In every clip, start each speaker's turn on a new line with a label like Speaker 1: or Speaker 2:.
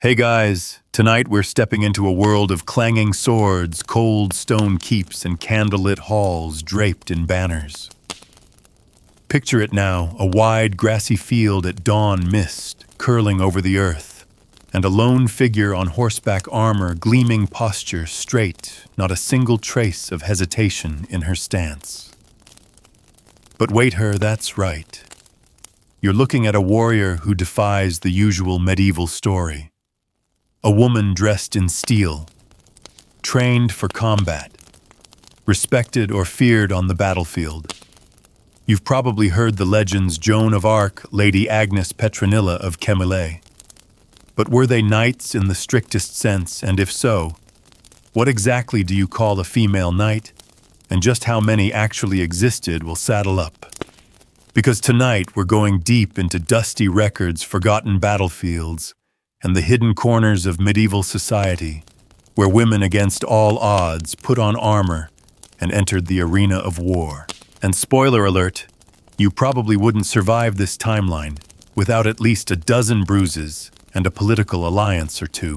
Speaker 1: Hey guys, tonight we're stepping into a world of clanging swords, cold stone keeps, and candlelit halls draped in banners. Picture it now, a wide grassy field at dawn mist curling over the earth, and a lone figure on horseback armor, gleaming posture straight, not a single trace of hesitation in her stance. But wait that's right. You're looking at a warrior who defies the usual medieval story. A woman dressed in steel, trained for combat, respected or feared on the battlefield. You've probably heard the legends Joan of Arc, Lady Agnes Petronilla of Camillé. But were they knights in the strictest sense, and if so, what exactly do you call a female knight, and just how many actually existed? Will saddle up. Because tonight we're going deep into dusty records, forgotten battlefields, and the hidden corners of medieval society, where women against all odds put on armor and entered the arena of war. And spoiler alert, you probably wouldn't survive this timeline without at least a dozen bruises and a political alliance or two.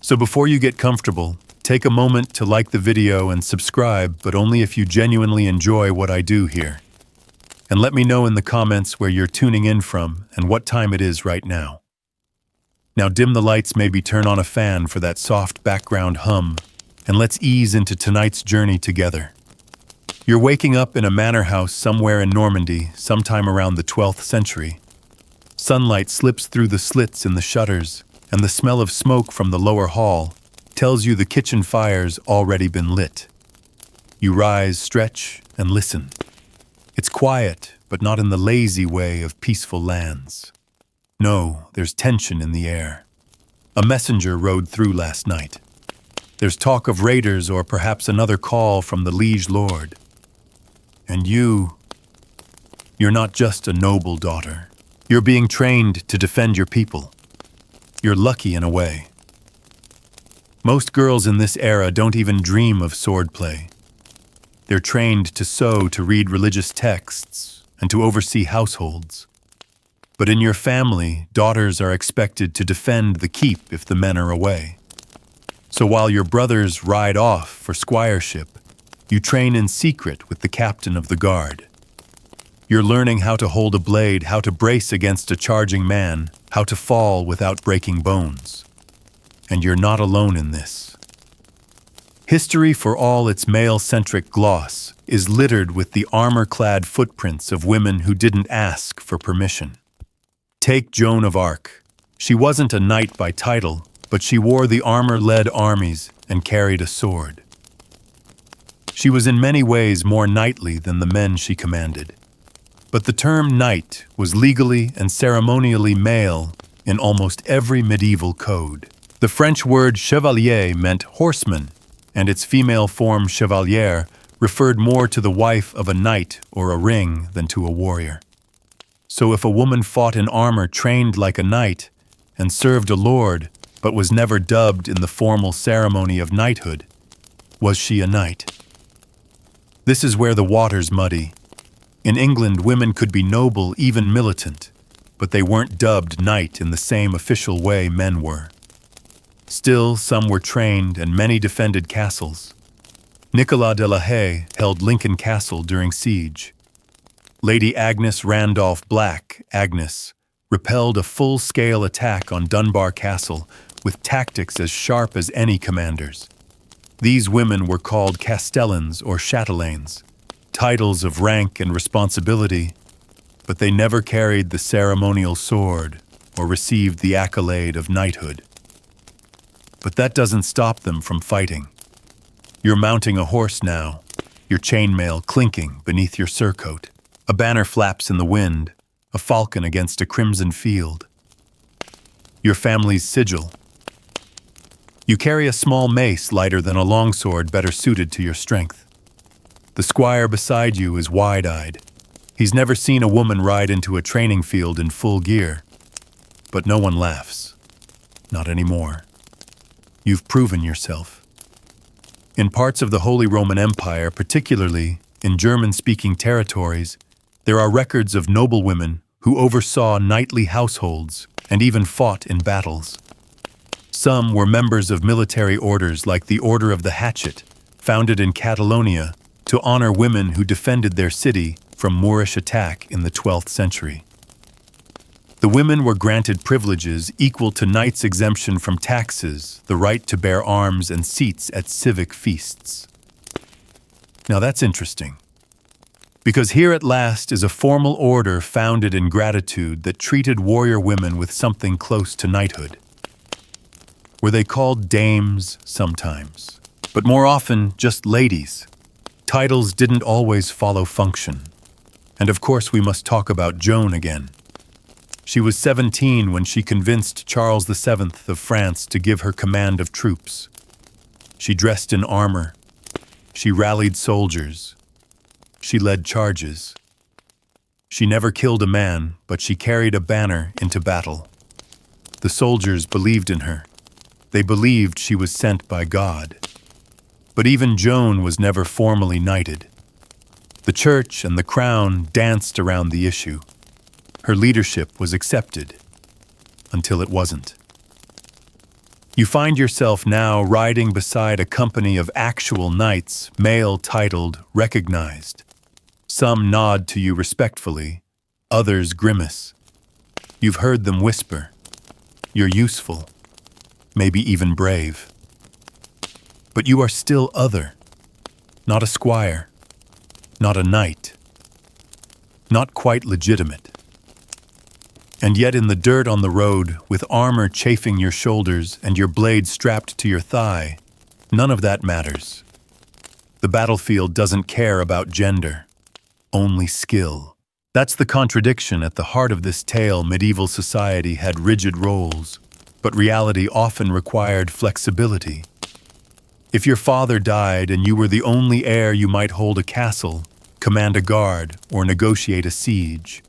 Speaker 1: So before you get comfortable, take a moment to like the video and subscribe, but only if you genuinely enjoy what I do here. And let me know in the comments where you're tuning in from and what time it is right now. Now dim the lights, maybe turn on a fan for that soft background hum, and let's ease into tonight's journey together. You're waking up in a manor house somewhere in Normandy, sometime around the 12th century. Sunlight slips through the slits in the shutters, and the smell of smoke from the lower hall tells you the kitchen fire's already been lit. You rise, stretch, and listen. It's quiet, but not in the lazy way of peaceful lands. No, there's tension in the air. A messenger rode through last night. There's talk of raiders or perhaps another call from the liege lord. And you're not just a noble daughter. You're being trained to defend your people. You're lucky in a way. Most girls in this era don't even dream of swordplay. They're trained to sew, to read religious texts, and to oversee households. But in your family, daughters are expected to defend the keep if the men are away. So while your brothers ride off for squireship, you train in secret with the captain of the guard. You're learning how to hold a blade, how to brace against a charging man, how to fall without breaking bones. And you're not alone in this. History, for all its male-centric gloss, is littered with the armor-clad footprints of women who didn't ask for permission. Take Joan of Arc. She wasn't a knight by title, but she wore the armor-led armies and carried a sword. She was in many ways more knightly than the men she commanded. But the term knight was legally and ceremonially male in almost every medieval code. The French word chevalier meant horseman, and its female form chevalière referred more to the wife of a knight or a ring than to a warrior. So if a woman fought in armor, trained like a knight, and served a lord, but was never dubbed in the formal ceremony of knighthood, was she a knight? This is where the water's muddy. In England, women could be noble, even militant, but they weren't dubbed knight in the same official way men were. Still, some were trained, and many defended castles. Nicolas de la Haye held Lincoln Castle during siege. Lady Agnes Randolph Black, Agnes, repelled a full-scale attack on Dunbar Castle with tactics as sharp as any commander's. These women were called castellans or chatelaines, titles of rank and responsibility, but they never carried the ceremonial sword or received the accolade of knighthood. But that doesn't stop them from fighting. You're mounting a horse now, your chainmail clinking beneath your surcoat. A banner flaps in the wind, a falcon against a crimson field. Your family's sigil. You carry a small mace lighter than a longsword, better suited to your strength. The squire beside you is wide-eyed. He's never seen a woman ride into a training field in full gear. But no one laughs. Not anymore. You've proven yourself. In parts of the Holy Roman Empire, particularly in German-speaking territories, there are records of noblewomen who oversaw knightly households and even fought in battles. Some were members of military orders like the Order of the Hatchet, founded in Catalonia to honor women who defended their city from Moorish attack in the 12th century. The women were granted privileges equal to knights' exemption from taxes, the right to bear arms and seats at civic feasts. Now that's interesting, because here at last is a formal order founded in gratitude that treated warrior women with something close to knighthood. Were they called dames sometimes, but more often just ladies? Titles didn't always follow function. And of course we must talk about Joan again. She was 17 when she convinced Charles VII of France to give her command of troops. She dressed in armor. She rallied soldiers. She led charges. She never killed a man, but she carried a banner into battle. The soldiers believed in her. They believed she was sent by God. But even Joan was never formally knighted. The church and the crown danced around the issue. Her leadership was accepted, until it wasn't. You find yourself now riding beside a company of actual knights, male-titled, recognized. Some nod to you respectfully, others grimace. You've heard them whisper, "You're useful," maybe even brave. But you are still other, not a squire, not a knight, not quite legitimate. And yet in the dirt on the road, with armor chafing your shoulders and your blade strapped to your thigh, none of that matters. The battlefield doesn't care about gender, only skill. That's the contradiction at the heart of this tale. Medieval society had rigid roles, but reality often required flexibility. If your father died and you were the only heir, you might hold a castle, command a guard, or negotiate a siege.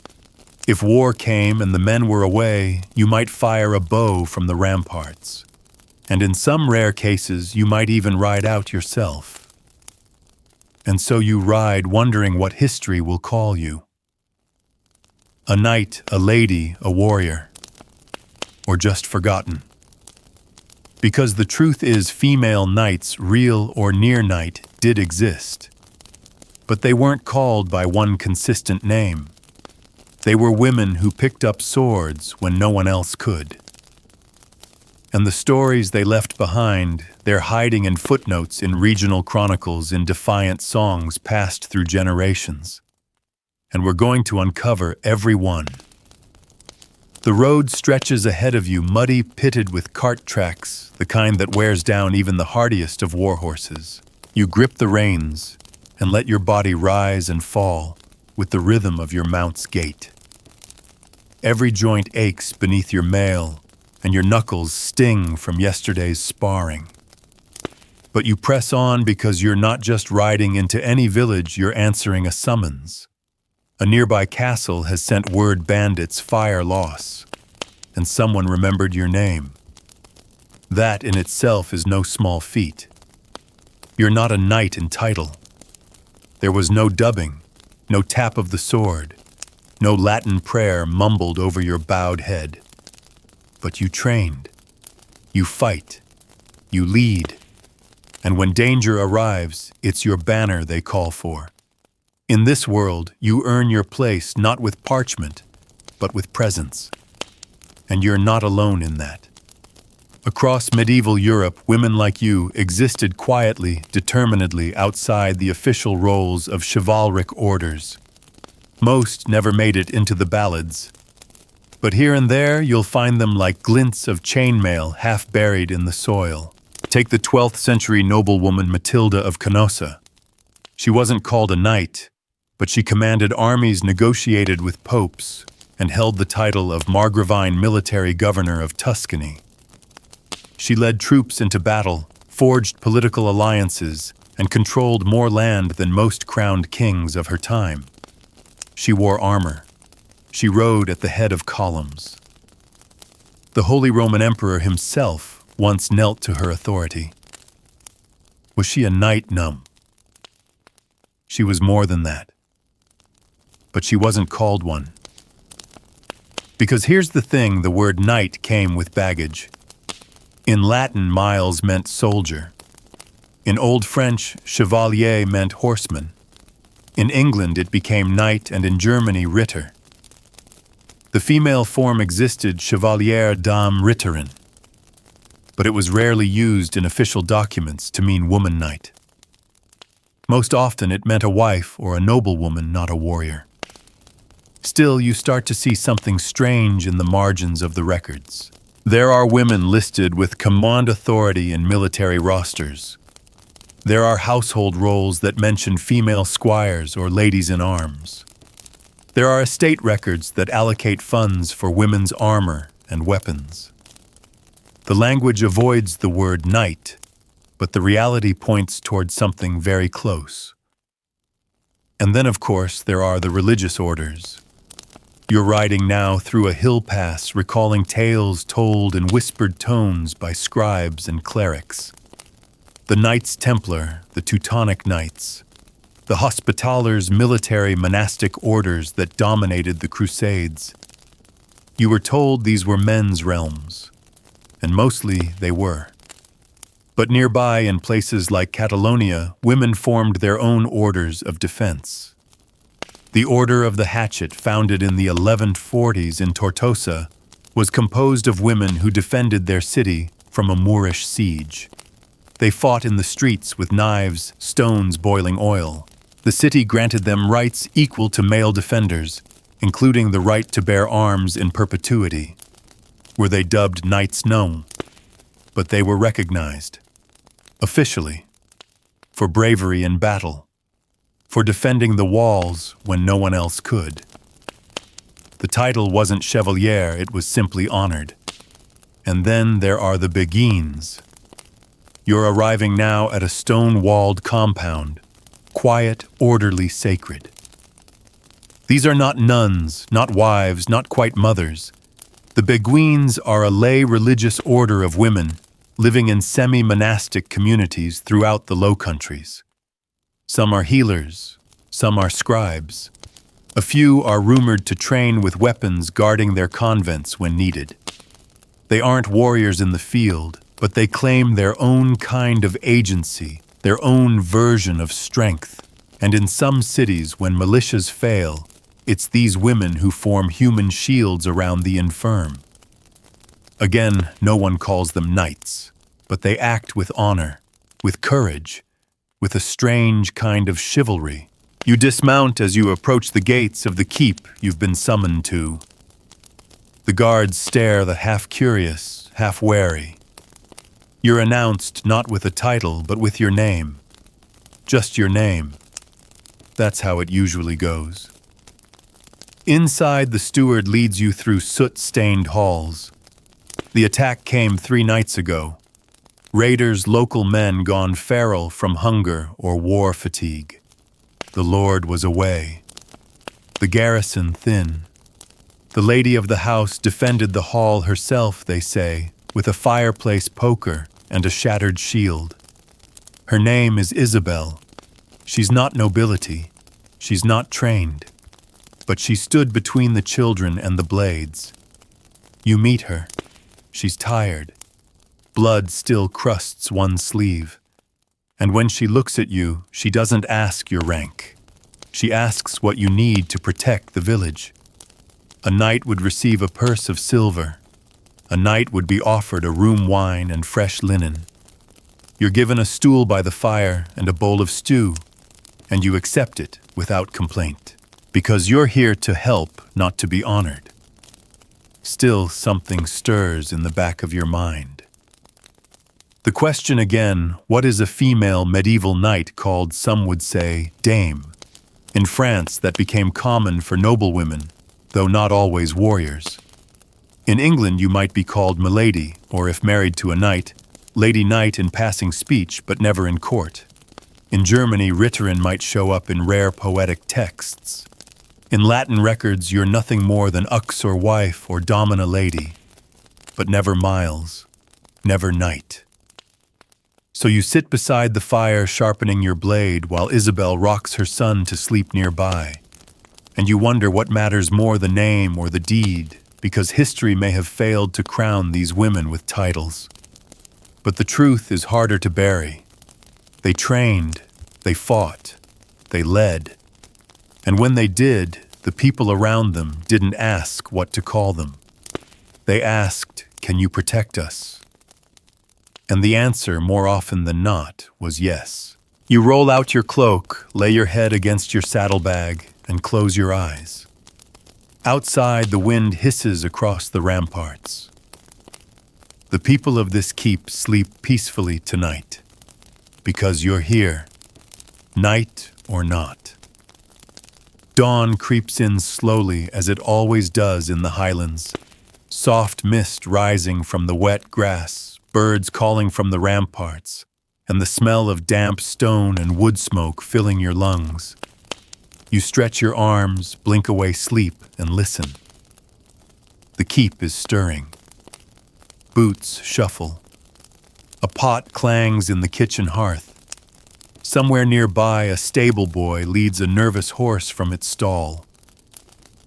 Speaker 1: If war came and the men were away, you might fire a bow from the ramparts. And in some rare cases, you might even ride out yourself. And so you ride wondering what history will call you. A knight, a lady, a warrior, or just forgotten. Because the truth is, female knights, real or near knight, did exist. But they weren't called by one consistent name. They were women who picked up swords when no one else could. And the stories they left behind, they're hiding in footnotes in regional chronicles, in defiant songs passed through generations. And we're going to uncover every one. The road stretches ahead of you, muddy, pitted with cart tracks, the kind that wears down even the hardiest of war horses. You grip the reins and let your body rise and fall with the rhythm of your mount's gait. Every joint aches beneath your mail, and your knuckles sting from yesterday's sparring. But you press on because you're not just riding into any village, you're answering a summons. A nearby castle has sent word bandits fire loss, and someone remembered your name. That in itself is no small feat. You're not a knight in title. There was no dubbing, no tap of the sword, no Latin prayer mumbled over your bowed head. But you trained, you fight, you lead, and when danger arrives, it's your banner they call for. In this world, you earn your place not with parchment, but with presence. And you're not alone in that. Across medieval Europe, women like you existed quietly, determinedly outside the official roles of chivalric orders. Most never made it into the ballads. But here and there, you'll find them like glints of chainmail half buried in the soil. Take the 12th century noblewoman Matilda of Canossa. She wasn't called a knight, but she commanded armies, negotiated with popes, and held the title of Margravine military governor of Tuscany. She led troops into battle, forged political alliances, and controlled more land than most crowned kings of her time. She wore armor. She rode at the head of columns. The Holy Roman Emperor himself once knelt to her authority. Was she a knight? Numb. She was more than that. But she wasn't called one. Because here's the thing, the word knight came with baggage. In Latin, miles meant soldier. In Old French, chevalier meant horseman. In England, it became knight, and in Germany, Ritter. The female form existed, Chevalier Dame Ritterin, but it was rarely used in official documents to mean woman knight. Most often, it meant a wife or a noblewoman, not a warrior. Still, you start to see something strange in the margins of the records. There are women listed with command authority in military rosters. There are household roles that mention female squires or ladies in arms. There are estate records that allocate funds for women's armor and weapons. The language avoids the word knight, but the reality points towards something very close. And then, of course, there are the religious orders. You're riding now through a hill pass, recalling tales told in whispered tones by scribes and clerics. The Knights Templar, the Teutonic Knights, the Hospitallers, military monastic orders that dominated the Crusades. You were told these were men's realms, and mostly they were. But nearby, in places like Catalonia, women formed their own orders of defense. The Order of the Hatchet, founded in the 1140s in Tortosa, was composed of women who defended their city from a Moorish siege. They fought in the streets with knives, stones, boiling oil. The city granted them rights equal to male defenders, including the right to bear arms in perpetuity. Were they dubbed knights? No, but they were recognized, officially, for bravery in battle, for defending the walls when no one else could. The title wasn't chevalier, it was simply honored. And then there are the beguines. You're arriving now at a stone-walled compound, quiet, orderly, sacred. These are not nuns, not wives, not quite mothers. The beguines are a lay religious order of women living in semi-monastic communities throughout the Low Countries. Some are healers, some are scribes. A few are rumored to train with weapons, guarding their convents when needed. They aren't warriors in the field, but they claim their own kind of agency, their own version of strength. And in some cities, when militias fail, it's these women who form human shields around the infirm. Again, no one calls them knights, but they act with honor, with courage, with a strange kind of chivalry. You dismount as you approach the gates of the keep you've been summoned to. The guards stare, the half-curious, half-wary. You're announced not with a title, but with your name. Just your name. That's how it usually goes. Inside, the steward leads you through soot-stained halls. The attack came 3 nights ago. Raiders, local men gone feral from hunger or war fatigue. The Lord was away. The garrison thin. The lady of the house defended the hall herself, they say, with a fireplace poker and a shattered shield. Her name is Isabel. She's not nobility. She's not trained. But she stood between the children and the blades. You meet her. She's tired. Blood still crusts one sleeve. And when she looks at you, she doesn't ask your rank. She asks what you need to protect the village. A knight would receive a purse of silver. A knight would be offered a room wine and fresh linen. You're given a stool by the fire and a bowl of stew, and you accept it without complaint, because you're here to help, not to be honored. Still, something stirs in the back of your mind. The question again, what is a female medieval knight called, some would say, dame? In France, that became common for noblewomen, though not always warriors. In England, you might be called milady, or if married to a knight, lady knight in passing speech, but never in court. In Germany, Ritterin might show up in rare poetic texts. In Latin records, you're nothing more than uxor wife or domina lady, but never miles, never knight. So you sit beside the fire sharpening your blade while Isabel rocks her son to sleep nearby. And you wonder what matters more, the name or the deed, because history may have failed to crown these women with titles. But the truth is harder to bury. They trained, they fought, they led. And when they did, the people around them didn't ask what to call them. They asked, "Can you protect us?" And the answer, more often than not, was yes. You roll out your cloak, lay your head against your saddlebag, and close your eyes. Outside, the wind hisses across the ramparts. The people of this keep sleep peacefully tonight, because you're here, night or not. Dawn creeps in slowly, as it always does in the highlands. Soft mist rising from the wet grass, birds calling from the ramparts, and the smell of damp stone and wood smoke filling your lungs. You stretch your arms, blink away sleep, and listen. The keep is stirring. Boots shuffle. A pot clangs in the kitchen hearth. Somewhere nearby, a stable boy leads a nervous horse from its stall.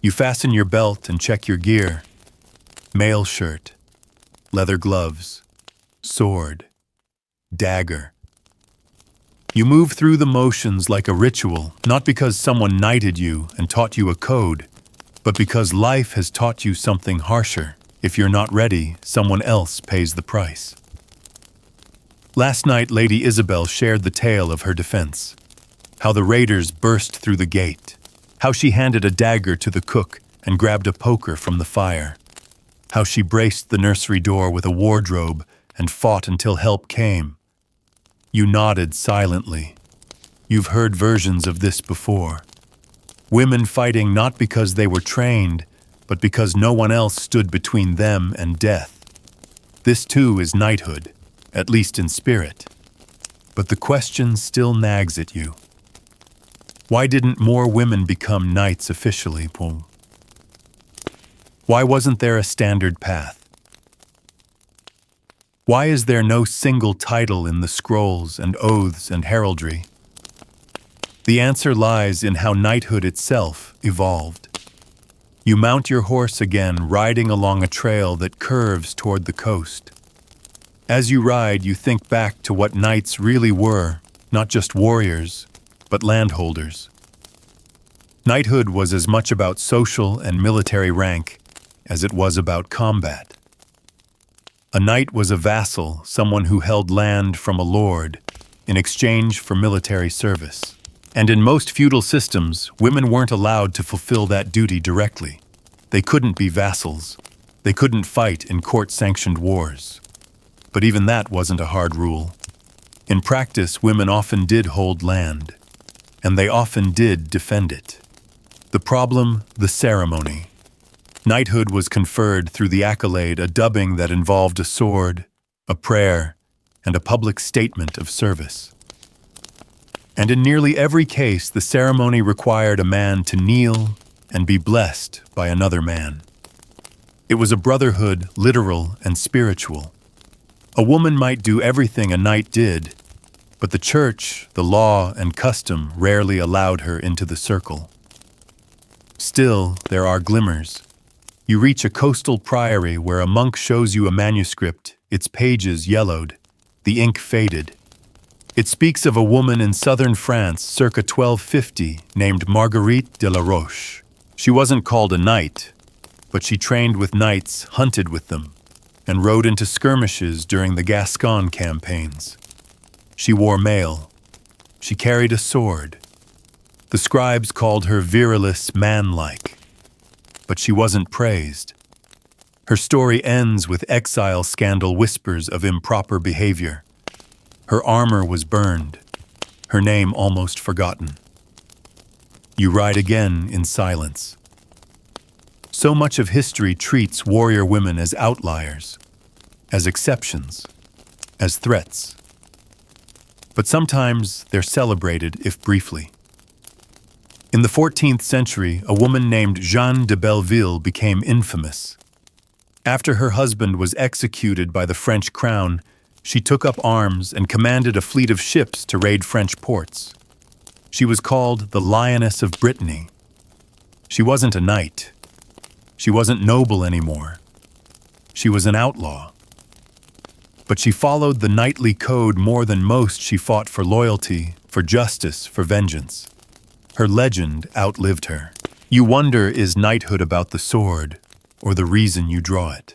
Speaker 1: You fasten your belt and check your gear. Mail shirt, leather gloves, sword, dagger. You move through the motions like a ritual, not because someone knighted you and taught you a code, but because life has taught you something harsher. If you're not ready, someone else pays the price. Last night, Lady Isabel shared the tale of her defense. How the raiders burst through the gate. How she handed a dagger to the cook and grabbed a poker from the fire. How she braced the nursery door with a wardrobe and fought until help came. You nodded silently. You've heard versions of this before. Women fighting not because they were trained, but because no one else stood between them and death. This too is knighthood, at least in spirit. But the question still nags at you. Why didn't more women become knights officially, Paul? Why wasn't there a standard path? Why is there no single title in the scrolls and oaths and heraldry? The answer lies in how knighthood itself evolved. You mount your horse again, riding along a trail that curves toward the coast. As you ride, you think back to what knights really were, not just warriors, but landholders. Knighthood was as much about social and military rank as it was about combat. A knight was a vassal, someone who held land from a lord, in exchange for military service. And in most feudal systems, women weren't allowed to fulfill that duty directly. They couldn't be vassals. They couldn't fight in court-sanctioned wars. But even that wasn't a hard rule. In practice, women often did hold land, and they often did defend it. The problem, the ceremony. Knighthood was conferred through the accolade, a dubbing that involved a sword, a prayer, and a public statement of service. And in nearly every case, the ceremony required a man to kneel and be blessed by another man. It was a brotherhood, literal and spiritual. A woman might do everything a knight did, but the church, the law, and custom rarely allowed her into the circle. Still, there are glimmers. You reach a coastal priory where a monk shows you a manuscript, its pages yellowed, the ink faded. It speaks of a woman in southern France circa 1250 named Marguerite de la Roche. She wasn't called a knight, but she trained with knights, hunted with them, and rode into skirmishes during the Gascon campaigns. She wore mail. She carried a sword. The scribes called her virilis, manlike. But she wasn't praised. Her story ends with exile scandal whispers of improper behavior. Her armor was burned, her name almost forgotten. You ride again in silence. So much of history treats warrior women as outliers, as exceptions, as threats. But sometimes they're celebrated, if briefly. In the 14th century, a woman named Jeanne de Belleville became infamous. After her husband was executed by the French crown, she took up arms and commanded a fleet of ships to raid French ports. She was called the Lioness of Brittany. She wasn't a knight. She wasn't noble anymore. She was an outlaw. But she followed the knightly code more than most. She fought for loyalty, for justice, for vengeance. Her legend outlived her. You wonder, is knighthood about the sword, or the reason you draw it?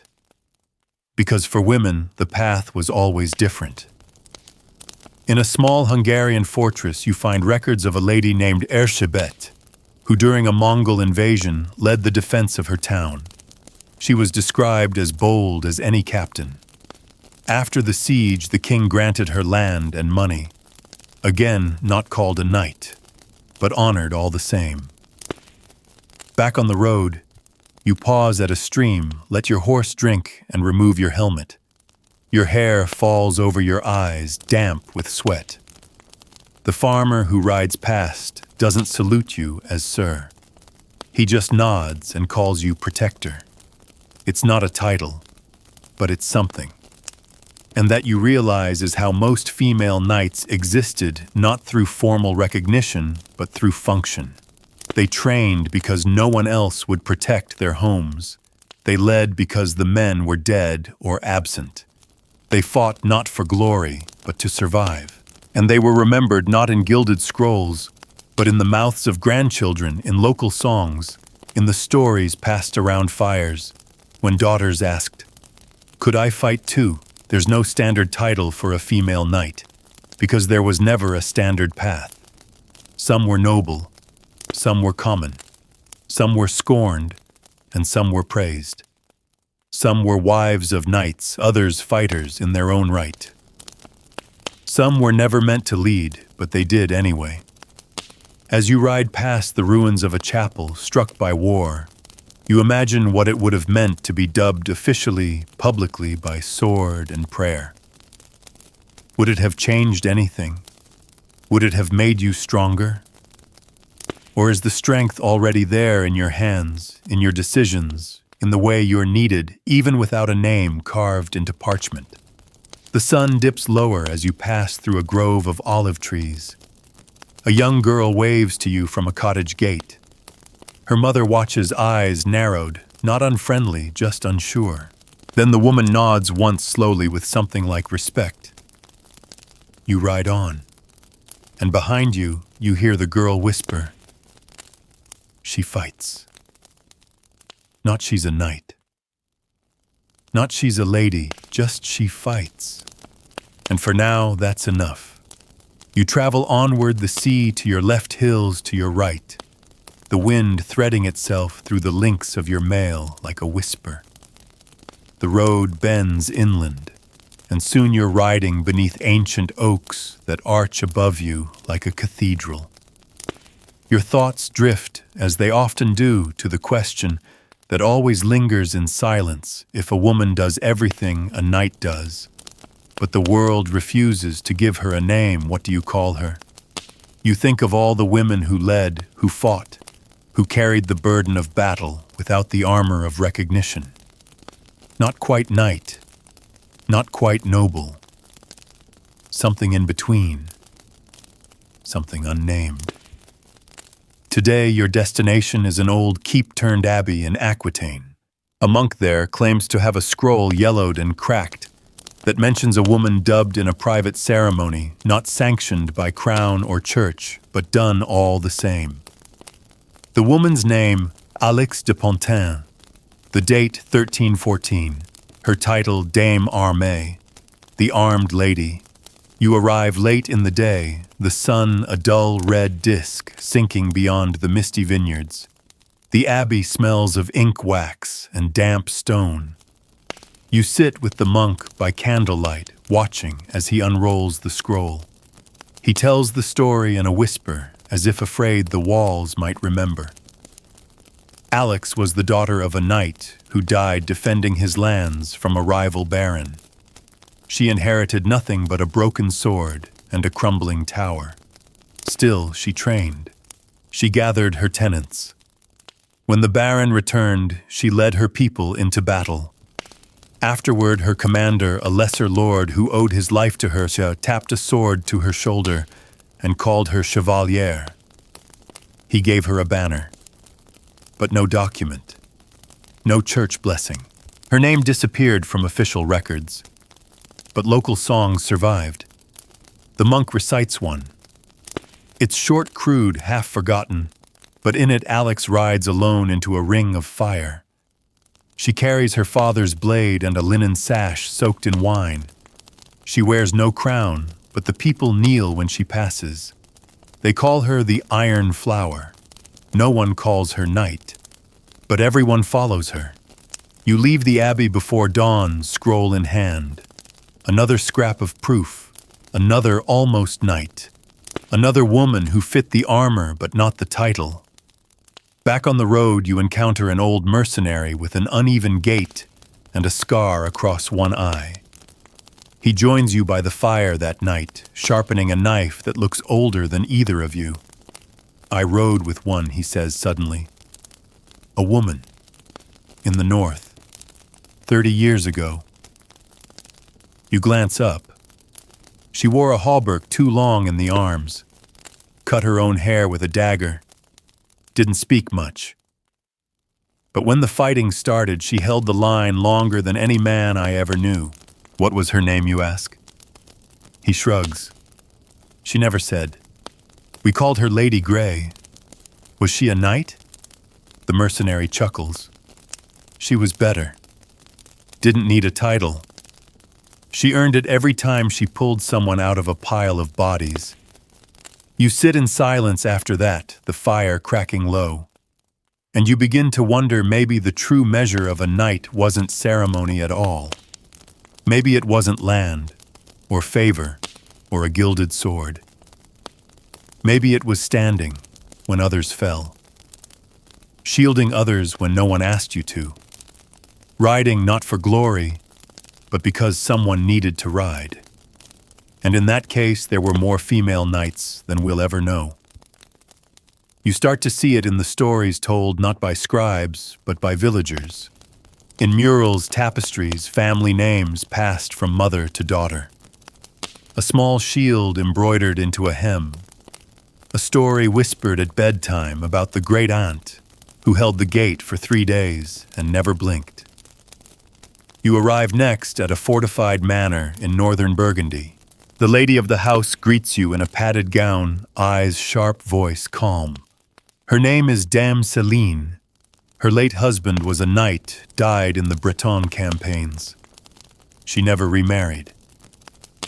Speaker 1: Because for women, the path was always different. In a small Hungarian fortress, you find records of a lady named Erzsébet, who during a Mongol invasion led the defense of her town. She was described as bold as any captain. After the siege, the king granted her land and money. Again, not called a knight, but honored all the same. Back on the road, you pause at a stream, let your horse drink, and remove your helmet. Your hair falls over your eyes, damp with sweat. The farmer who rides past doesn't salute you as sir. He just nods and calls you protector. It's not a title, but it's something. And that you realize is how most female knights existed, not through formal recognition, but through function. They trained because no one else would protect their homes. They led because the men were dead or absent. They fought not for glory, but to survive. And they were remembered not in gilded scrolls, but in the mouths of grandchildren, in local songs, in the stories passed around fires, when daughters asked, "Could I fight too?" There's no standard title for a female knight, because there was never a standard path. Some were noble, some were common, some were scorned, and some were praised. Some were wives of knights, others fighters in their own right. Some were never meant to lead, but they did anyway. As you ride past the ruins of a chapel struck by war, you imagine what it would have meant to be dubbed officially, publicly by sword and prayer. Would it have changed anything? Would it have made you stronger? Or is the strength already there in your hands, in your decisions, in the way you're needed, even without a name carved into parchment? The sun dips lower as you pass through a grove of olive trees. A young girl waves to you from a cottage gate. Her mother watches, eyes narrowed, not unfriendly, just unsure. Then the woman nods once slowly with something like respect. You ride on, and behind you, you hear the girl whisper, "She fights." Not she's a knight. Not she's a lady, just she fights. And for now, that's enough. You travel onward, the sea to your left, hills to your right, the wind threading itself through the links of your mail like a whisper. The road bends inland, and soon you're riding beneath ancient oaks that arch above you like a cathedral. Your thoughts drift, as they often do, to the question that always lingers in silence: if a woman does everything a knight does, but the world refuses to give her a name, what do you call her? You think of all the women who led, who fought, who carried the burden of battle without the armor of recognition. Not quite knight, not quite noble. Something in between, something unnamed. Today, your destination is an old keep-turned-abbey in Aquitaine. A monk there claims to have a scroll yellowed and cracked that mentions a woman dubbed in a private ceremony, not sanctioned by crown or church, but done all the same. The woman's name, Alix de Pontin. The date, 1314. Her title, Dame Armée, the armed lady. You arrive late in the day, the sun a dull red disk sinking beyond the misty vineyards. The abbey smells of ink wax and damp stone. You sit with the monk by candlelight, watching as he unrolls the scroll. He tells the story in a whisper, as if afraid the walls might remember. Alix was the daughter of a knight who died defending his lands from a rival baron. She inherited nothing but a broken sword and a crumbling tower. Still, she trained. She gathered her tenants. When the baron returned, she led her people into battle. Afterward, her commander, a lesser lord who owed his life to her, tapped a sword to her shoulder and called her chevalier. He gave her a banner, but no document, no church blessing. Her name disappeared from official records. but local songs survived. The monk recites one. It's short, crude, half forgotten, but in it Alex rides alone into a ring of fire. She carries her father's blade and a linen sash soaked in wine. She wears no crown, but the people kneel when she passes. They call her the Iron Flower. No one calls her Knight, but everyone follows her. You leave the abbey before dawn, scroll in hand. Another scrap of proof, another almost knight. Another woman who fit the armor but not the title. Back on the road you encounter an old mercenary with an uneven gait and a scar across one eye. He joins you by the fire that night, sharpening a knife that looks older than either of you. I rode with one, he says suddenly. A woman. In the north. 30 years ago. You glance up. She wore a hauberk too long in the arms. Cut her own hair with a dagger. Didn't speak much. But when the fighting started, she held the line longer than any man I ever knew. What was her name, you ask? He shrugs. She never said. We called her Lady Grey. Was she a knight? The mercenary chuckles. She was better. Didn't need a title. She earned it every time she pulled someone out of a pile of bodies. You sit in silence after that, the fire cracking low. And you begin to wonder maybe the true measure of a knight wasn't ceremony at all. Maybe it wasn't land, or favor, or a gilded sword. Maybe it was standing when others fell. Shielding others when no one asked you to. Riding not for glory, but because someone needed to ride. And in that case, there were more female knights than we'll ever know. You start to see it in the stories told not by scribes, but by villagers. In murals, tapestries, family names passed from mother to daughter. A small shield embroidered into a hem. A story whispered at bedtime about the great aunt who held the gate for 3 days and never blinked. You arrive next at a fortified manor in northern Burgundy. The lady of the house greets you in a padded gown, eyes sharp, voice calm. Her name is Dame Céline. Her late husband was a knight, died in the Breton campaigns. She never remarried.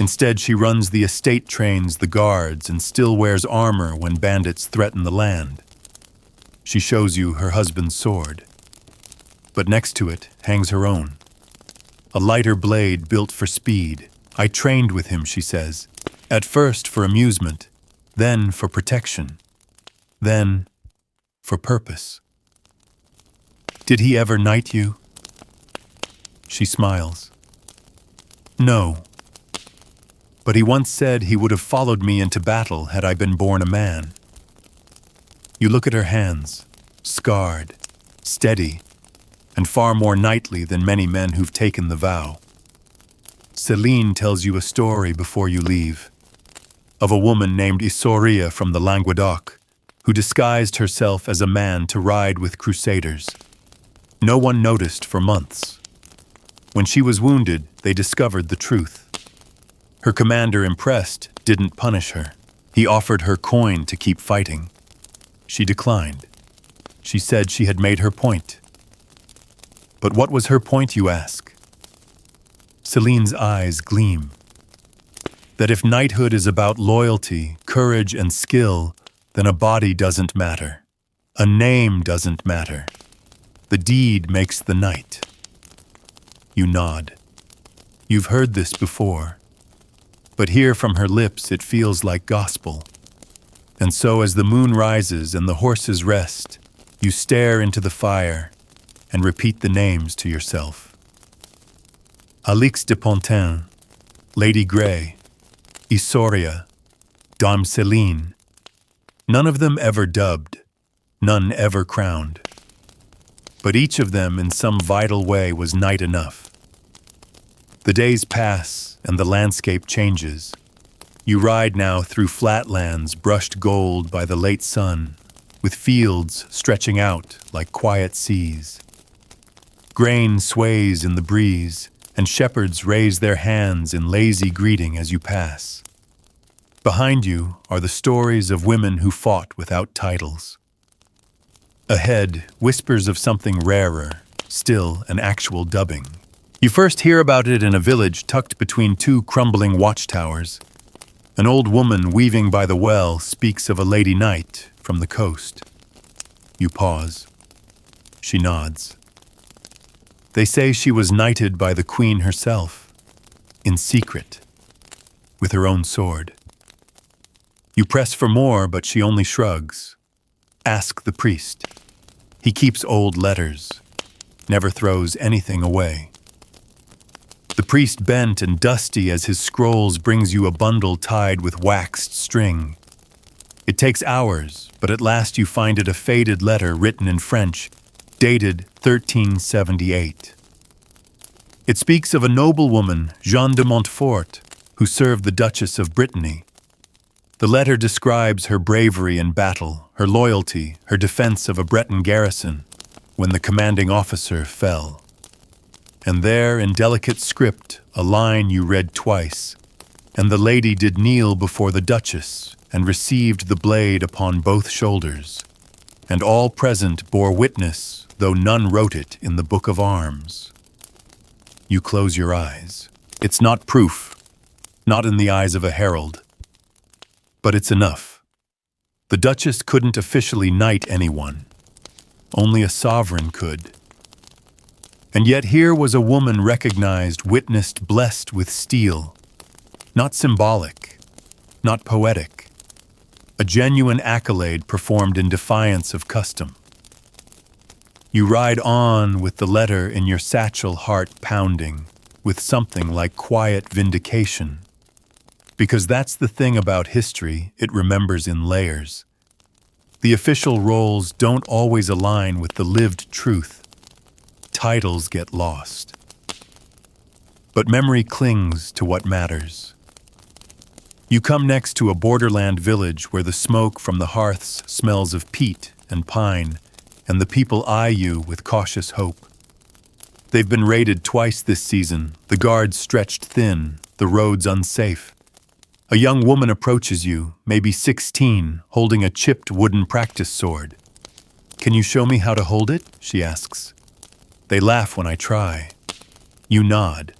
Speaker 1: Instead, she runs the estate, trains the guards, and still wears armor when bandits threaten the land. She shows you her husband's sword. But next to it hangs her own. A lighter blade built for speed. I trained with him, she says. At first for amusement, then for protection, then for purpose. Did he ever knight you? She smiles. No. But he once said he would have followed me into battle had I been born a man. You look at her hands, scarred, steady, and far more knightly than many men who've taken the vow. Céline tells you a story before you leave, of a woman named Isouria from the Languedoc, who disguised herself as a man to ride with crusaders. No one noticed for months. When she was wounded, they discovered the truth. Her commander, impressed, didn't punish her. He offered her coin to keep fighting. She declined. She said she had made her point. But what was her point, you ask? Céline's eyes gleam. That if knighthood is about loyalty, courage, and skill, then a body doesn't matter. A name doesn't matter. The deed makes the knight. You nod. You've heard this before. But here from her lips it feels like gospel. And so as the moon rises and the horses rest, you stare into the fire and repeat the names to yourself. Alix de Pontin, Lady Grey, Isouria, Dame Céline. None of them ever dubbed, none ever crowned. But each of them in some vital way was knight enough. The days pass and the landscape changes. You ride now through flatlands brushed gold by the late sun, with fields stretching out like quiet seas. Grain sways in the breeze, and shepherds raise their hands in lazy greeting as you pass. Behind you are the stories of women who fought without titles. Ahead, whispers of something rarer, still an actual dubbing. You first hear about it in a village tucked between two crumbling watchtowers. An old woman weaving by the well speaks of a lady knight from the coast. You pause. She nods. They say she was knighted by the queen herself, in secret, with her own sword. You press for more, but she only shrugs. Ask the priest. He keeps old letters, never throws anything away. The priest, bent and dusty as his scrolls, brings you a bundle tied with waxed string. It takes hours, but at last you find it a faded letter written in French, dated 1378. It speaks of a noblewoman, Jeanne de Montfort, who served the Duchess of Brittany. The letter describes her bravery in battle, her loyalty, her defense of a Breton garrison, when the commanding officer fell. And there, in delicate script, a line you read twice. And the lady did kneel before the Duchess, and received the blade upon both shoulders. And all present bore witness, though none wrote it in the book of arms. You close your eyes. It's not proof, not in the eyes of a herald. But it's enough. The Duchess couldn't officially knight anyone. Only a sovereign could. And yet here was a woman recognized, witnessed, blessed with steel. Not symbolic, not poetic. A genuine accolade performed in defiance of custom. You ride on with the letter in your satchel, heart pounding, with something like quiet vindication. Because that's the thing about history, it remembers in layers. The official roles don't always align with the lived truth. Titles get lost. But memory clings to what matters. You come next to a borderland village where the smoke from the hearths smells of peat and pine, and the people eye you with cautious hope. They've been raided twice this season, the guards stretched thin, the roads unsafe. A young woman approaches you, maybe 16, holding a chipped wooden practice sword. "Can you show me how to hold it?" she asks. They laugh when I try. You nod.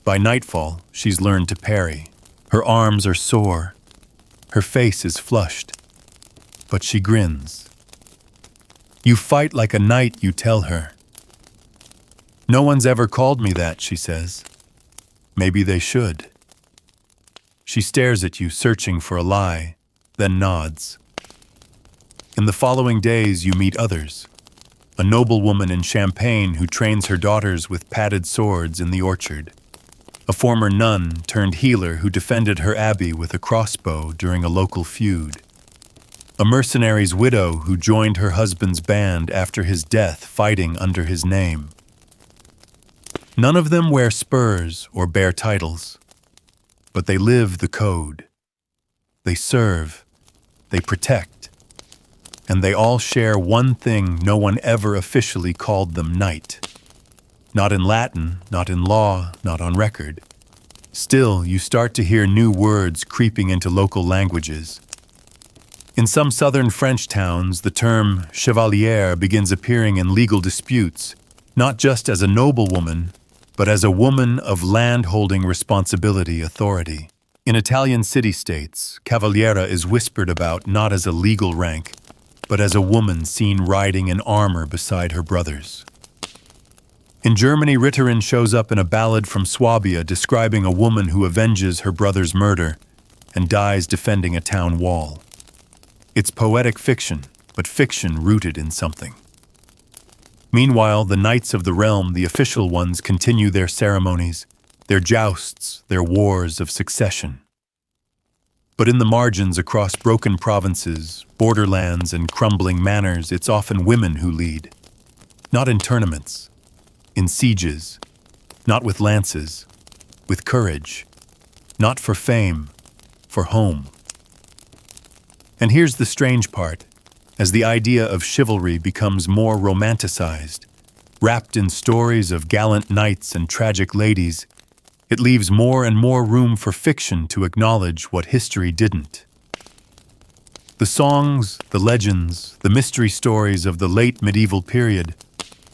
Speaker 1: By nightfall, she's learned to parry. Her arms are sore. Her face is flushed. But she grins. You fight like a knight, you tell her. No one's ever called me that, she says. Maybe they should. She stares at you, searching for a lie, then nods. In the following days, you meet others. A noblewoman in Champagne who trains her daughters with padded swords in the orchard. A former nun turned healer who defended her abbey with a crossbow during a local feud. A mercenary's widow who joined her husband's band after his death, fighting under his name. None of them wear spurs or bear titles, but they live the code. They serve, they protect, and they all share one thing: no one ever officially called them knight. Not in Latin, not in law, not on record. Still, you start to hear new words creeping into local languages. In some southern French towns, the term chevalier begins appearing in legal disputes, not just as a noblewoman, but as a woman of land-holding responsibility, authority. In Italian city-states, cavaliera is whispered about not as a legal rank, but as a woman seen riding in armor beside her brothers. In Germany, Ritterin shows up in a ballad from Swabia describing a woman who avenges her brother's murder and dies defending a town wall. It's poetic fiction, but fiction rooted in something. Meanwhile, the knights of the realm, the official ones, continue their ceremonies, their jousts, their wars of succession. But in the margins across broken provinces, borderlands, and crumbling manors, it's often women who lead. Not in tournaments, in sieges, not with lances, with courage, not for fame, for home. And here's the strange part. As the idea of chivalry becomes more romanticized, Wrapped in stories of gallant knights and tragic ladies, it leaves more and more room for fiction to acknowledge what history didn't. The songs, the legends, the mystery stories of the late medieval period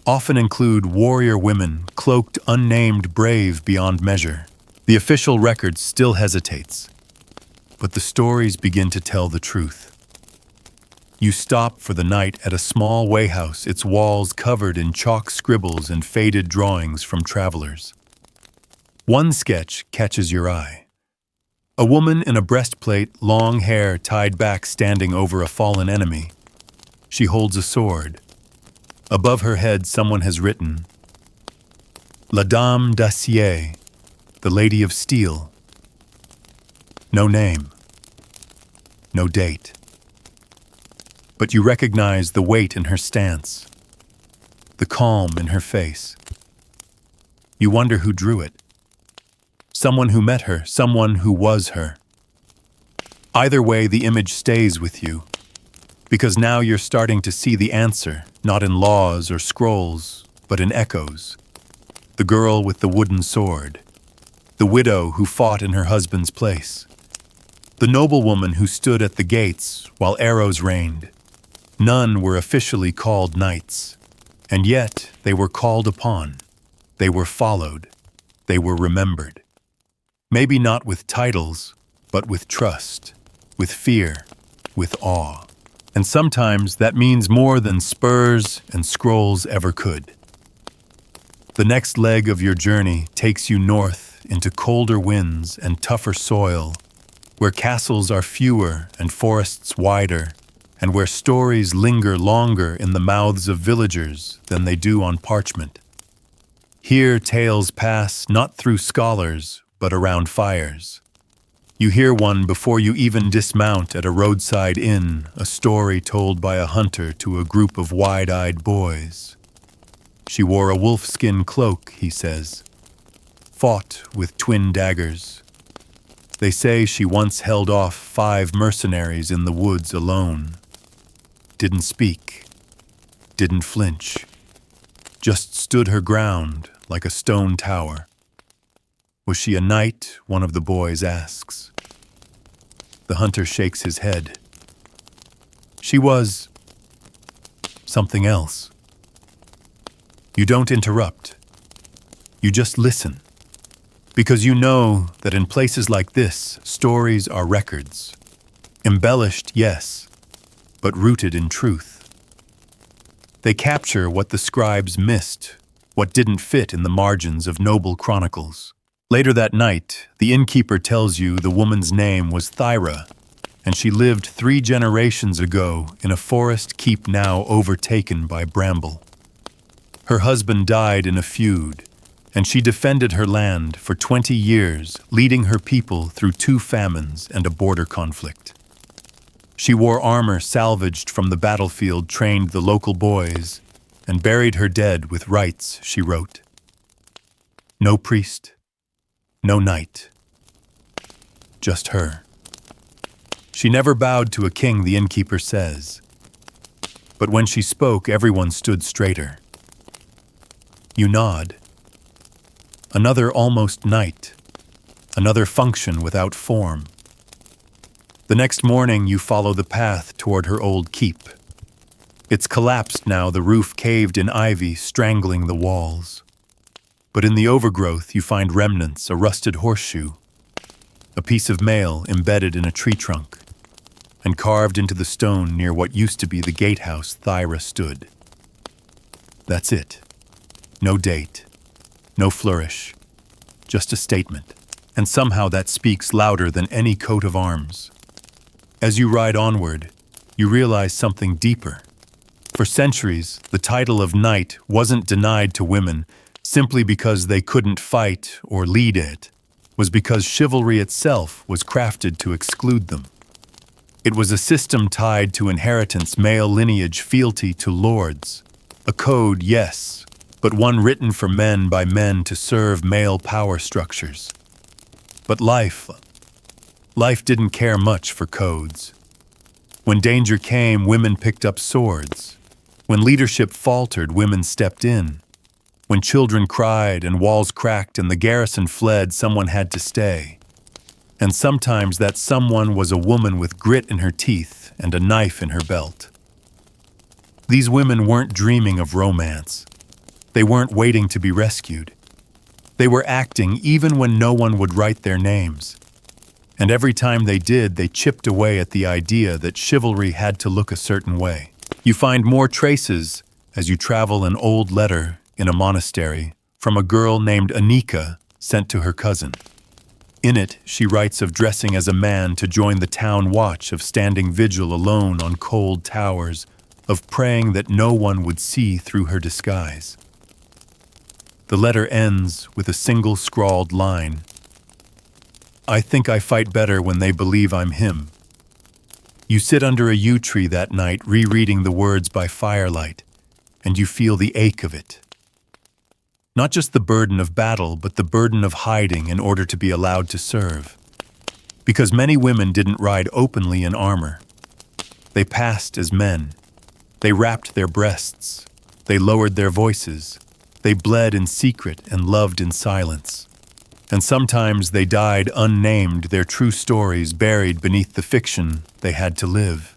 Speaker 1: often include warrior women cloaked unnamed brave beyond measure. The official record still hesitates, but the stories begin to tell the truth. You stop for the night at a small wayhouse, its walls covered in chalk scribbles and faded drawings from travelers. One sketch catches your eye. A woman in a breastplate, long hair tied back, standing over a fallen enemy. She holds a sword. Above her head, someone has written, "La Dame d'Acier, the Lady of Steel." No name, no date. But you recognize the weight in her stance, the calm in her face. You wonder who drew it. Someone who met her, someone who was her. Either way, the image stays with you, because now you're starting to see the answer, not in laws or scrolls, but in echoes. The girl with the wooden sword, the widow who fought in her husband's place, the noblewoman who stood at the gates while arrows rained. None were officially called knights, and yet they were called upon. They were followed. They were remembered. Maybe not with titles, but with trust, with fear, with awe. And sometimes that means more than spurs and scrolls ever could. The next leg of your journey takes you north into colder winds and tougher soil, where castles are fewer and forests wider, and where stories linger longer in the mouths of villagers than they do on parchment. Here tales pass not through scholars, but around fires. You hear one before you even dismount at a roadside inn, a story told by a hunter to a group of wide-eyed boys. She wore a wolfskin cloak, he says, fought with twin daggers. They say she once held off 5 mercenaries in the woods alone. Didn't speak, didn't flinch, just stood her ground like a stone tower. Was she a knight? One of the boys asks. The hunter shakes his head. She was something else. You don't interrupt. You just listen. Because you know that in places like this, stories are records. Embellished, yes, but rooted in truth. They capture what the scribes missed, what didn't fit in the margins of noble chronicles. Later that night, the innkeeper tells you the woman's name was Thyra, and she lived 3 generations ago in a forest keep now overtaken by bramble. Her husband died in a feud, and she defended her land for 20 years, leading her people through 2 famines and a border conflict. She wore armor salvaged from the battlefield, trained the local boys, and buried her dead with rites, she wrote. No priest, no knight, just her. She never bowed to a king, the innkeeper says. But when she spoke, everyone stood straighter. You nod. Another almost night, another function without form. The next morning you follow the path toward her old keep. It's collapsed now, the roof caved in ivy, strangling the walls. But in the overgrowth you find remnants, a rusted horseshoe, a piece of mail embedded in a tree trunk, and carved into the stone near what used to be the gatehouse Thyra stood. That's it. No date, no flourish, just a statement. And somehow that speaks louder than any coat of arms. As you ride onward, you realize something deeper. For centuries, the title of knight wasn't denied to women simply because they couldn't fight or lead it. Was because chivalry itself was crafted to exclude them. It was a system tied to inheritance, male lineage, fealty to lords. A code, yes, but one written for men by men to serve male power structures. But life didn't care much for codes. When danger came, women picked up swords. When leadership faltered, women stepped in. When children cried and walls cracked and the garrison fled, someone had to stay. And sometimes that someone was a woman with grit in her teeth and a knife in her belt. These women weren't dreaming of romance. They weren't waiting to be rescued. They were acting even when no one would write their names. And every time they did, they chipped away at the idea that chivalry had to look a certain way. You find more traces as you travel an old letter in a monastery from a girl named Anika sent to her cousin. In it, she writes of dressing as a man to join the town watch, of standing vigil alone on cold towers, of praying that no one would see through her disguise. The letter ends with a single scrawled line. I think I fight better when they believe I'm him. You sit under a yew tree that night rereading the words by firelight, and you feel the ache of it. Not just the burden of battle, but the burden of hiding in order to be allowed to serve. Because many women didn't ride openly in armor. They passed as men. They wrapped their breasts. They lowered their voices. They bled in secret and loved in silence. And sometimes they died unnamed, their true stories buried beneath the fiction they had to live.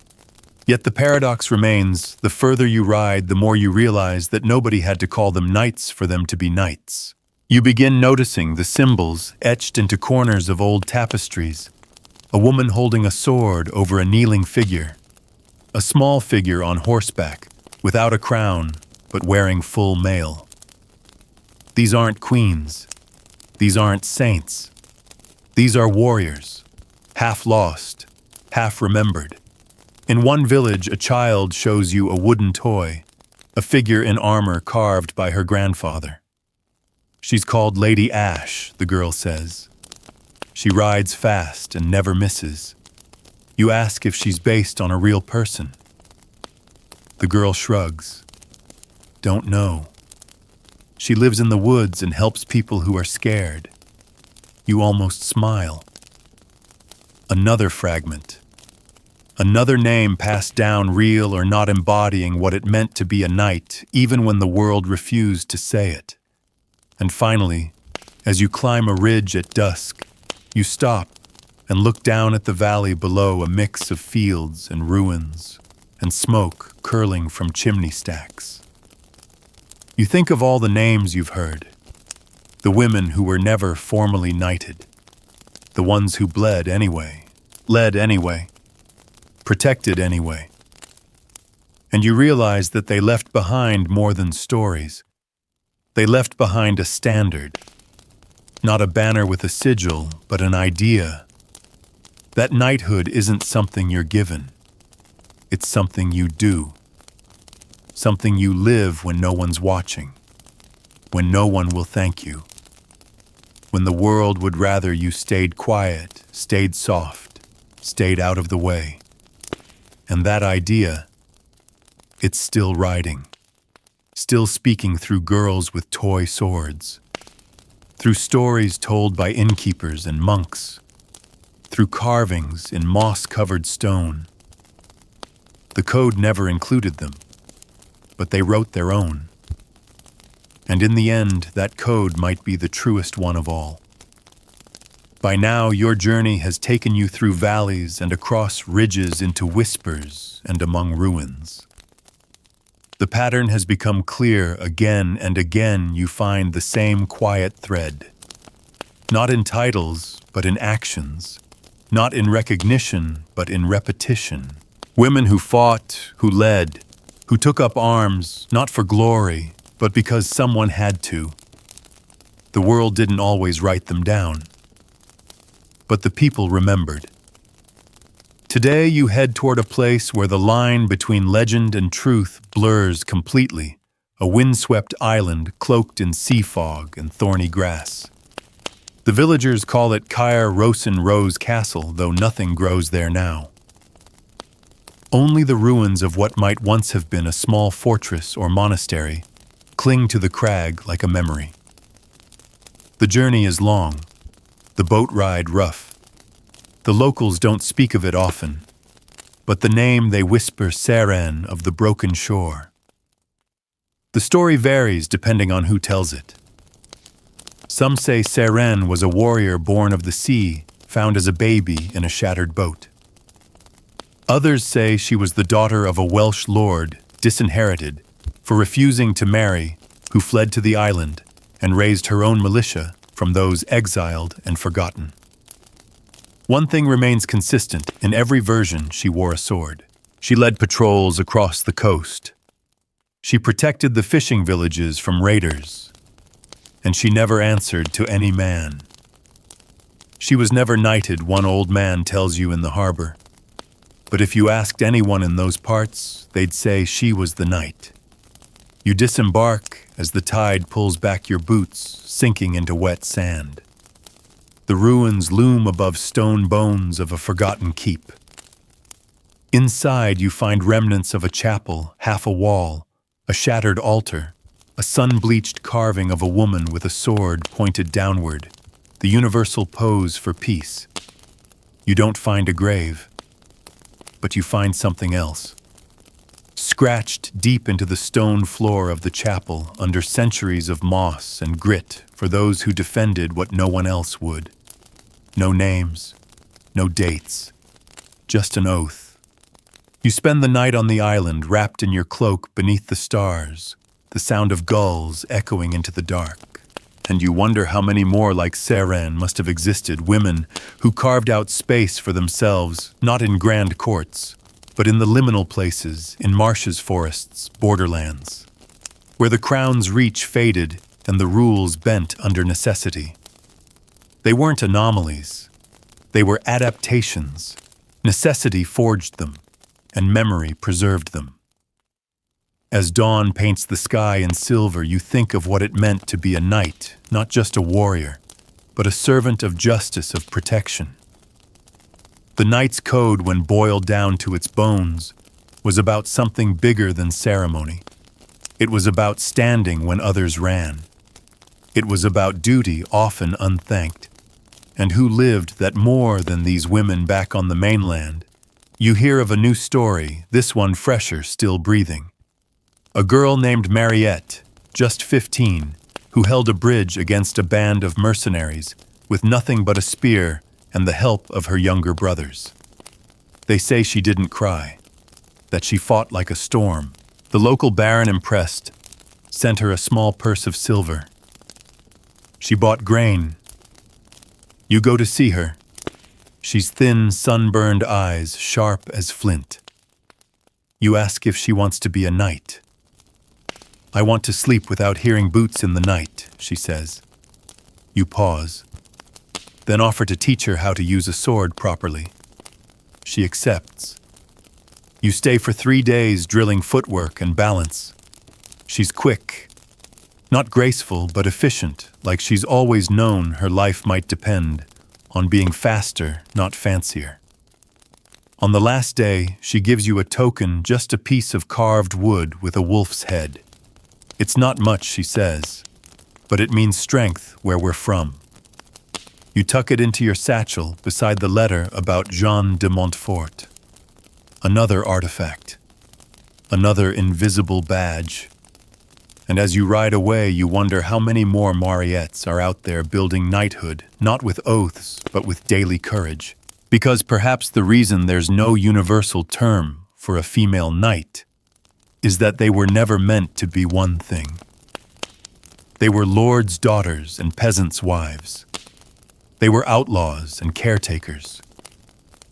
Speaker 1: Yet the paradox remains, the further you ride, the more you realize that nobody had to call them knights for them to be knights. You begin noticing the symbols etched into corners of old tapestries. A woman holding a sword over a kneeling figure. A small figure on horseback, without a crown, but wearing full mail. These aren't queens. These aren't saints. These are warriors, half lost, half remembered. In one village, a child shows you a wooden toy, a figure in armor carved by her grandfather. She's called Lady Ash, the girl says. She rides fast and never misses. You ask if she's based on a real person. The girl shrugs. Don't know. She lives in the woods and helps people who are scared. You almost smile. Another fragment. Another name passed down, real or not, embodying what it meant to be a knight, even when the world refused to say it. And finally, as you climb a ridge at dusk, you stop and look down at the valley below, a mix of fields and ruins, and smoke curling from chimney stacks. You think of all the names you've heard, the women who were never formally knighted, the ones who bled anyway, led anyway, protected anyway. And you realize that they left behind more than stories. They left behind a standard, not a banner with a sigil, but an idea. That knighthood isn't something you're given. It's something you do. Something you live when no one's watching, when no one will thank you, when the world would rather you stayed quiet, stayed soft, stayed out of the way. And that idea, it's still riding, still speaking through girls with toy swords, through stories told by innkeepers and monks, through carvings in moss-covered stone. The code never included them, but they wrote their own. And in the end, that code might be the truest one of all. By now, your journey has taken you through valleys and across ridges into whispers and among ruins. The pattern has become clear. Again and again you find the same quiet thread. Not in titles, but in actions. Not in recognition, but in repetition. Women who fought, who led, who took up arms, not for glory, but because someone had to. The world didn't always write them down, but the people remembered. Today you head toward a place where the line between legend and truth blurs completely, a windswept island cloaked in sea fog and thorny grass. The villagers call it Caer Rosen Rose Castle, though nothing grows there now. Only the ruins of what might once have been a small fortress or monastery cling to the crag like a memory. The journey is long, the boat ride rough. The locals don't speak of it often, but the name they whisper Seren of the broken shore. The story varies depending on who tells it. Some say Seren was a warrior born of the sea, found as a baby in a shattered boat. Others say she was the daughter of a Welsh lord, disinherited, for refusing to marry, who fled to the island and raised her own militia from those exiled and forgotten. One thing remains consistent: in every version she wore a sword. She led patrols across the coast. She protected the fishing villages from raiders, and she never answered to any man. She was never knighted, one old man tells you in the harbor. But if you asked anyone in those parts, they'd say she was the knight. You disembark as the tide pulls back your boots, sinking into wet sand. The ruins loom above stone bones of a forgotten keep. Inside you find remnants of a chapel, half a wall, a shattered altar, a sun-bleached carving of a woman with a sword pointed downward, the universal pose for peace. You don't find a grave, but you find something else. Scratched deep into the stone floor of the chapel under centuries of moss and grit for those who defended what no one else would. No names, no dates, just an oath. You spend the night on the island wrapped in your cloak beneath the stars, the sound of gulls echoing into the dark. And you wonder how many more like Seren must have existed, women who carved out space for themselves, not in grand courts, but in the liminal places, in marshes, forests, borderlands, where the crown's reach faded and the rules bent under necessity. They weren't anomalies. They were adaptations. Necessity forged them, and memory preserved them. As dawn paints the sky in silver, you think of what it meant to be a knight, not just a warrior, but a servant of justice, of protection. The knight's code, when boiled down to its bones, was about something bigger than ceremony. It was about standing when others ran. It was about duty, often unthanked. And who lived that more than these women back on the mainland? You hear of a new story, this one fresher, still breathing. A girl named Mariette, just 15, who held a bridge against a band of mercenaries with nothing but a spear and the help of her younger brothers. They say she didn't cry, that she fought like a storm. The local baron, impressed, sent her a small purse of silver. She bought grain. You go to see her. She's thin, sunburned eyes, sharp as flint. You ask if she wants to be a knight. I want to sleep without hearing boots in the night, she says. You pause, then offer to teach her how to use a sword properly. She accepts. You stay for 3 days drilling footwork and balance. She's quick, not graceful but efficient, like she's always known her life might depend on being faster, not fancier. On the last day, she gives you a token, just a piece of carved wood with a wolf's head. It's not much, she says, but it means strength where we're from. You tuck it into your satchel beside the letter about Jean de Montfort. Another artifact. Another invisible badge. And as you ride away, you wonder how many more Mariettes are out there building knighthood, not with oaths, but with daily courage. Because perhaps the reason there's no universal term for a female knight is that they were never meant to be one thing. They were lords' daughters and peasants' wives. They were outlaws and caretakers.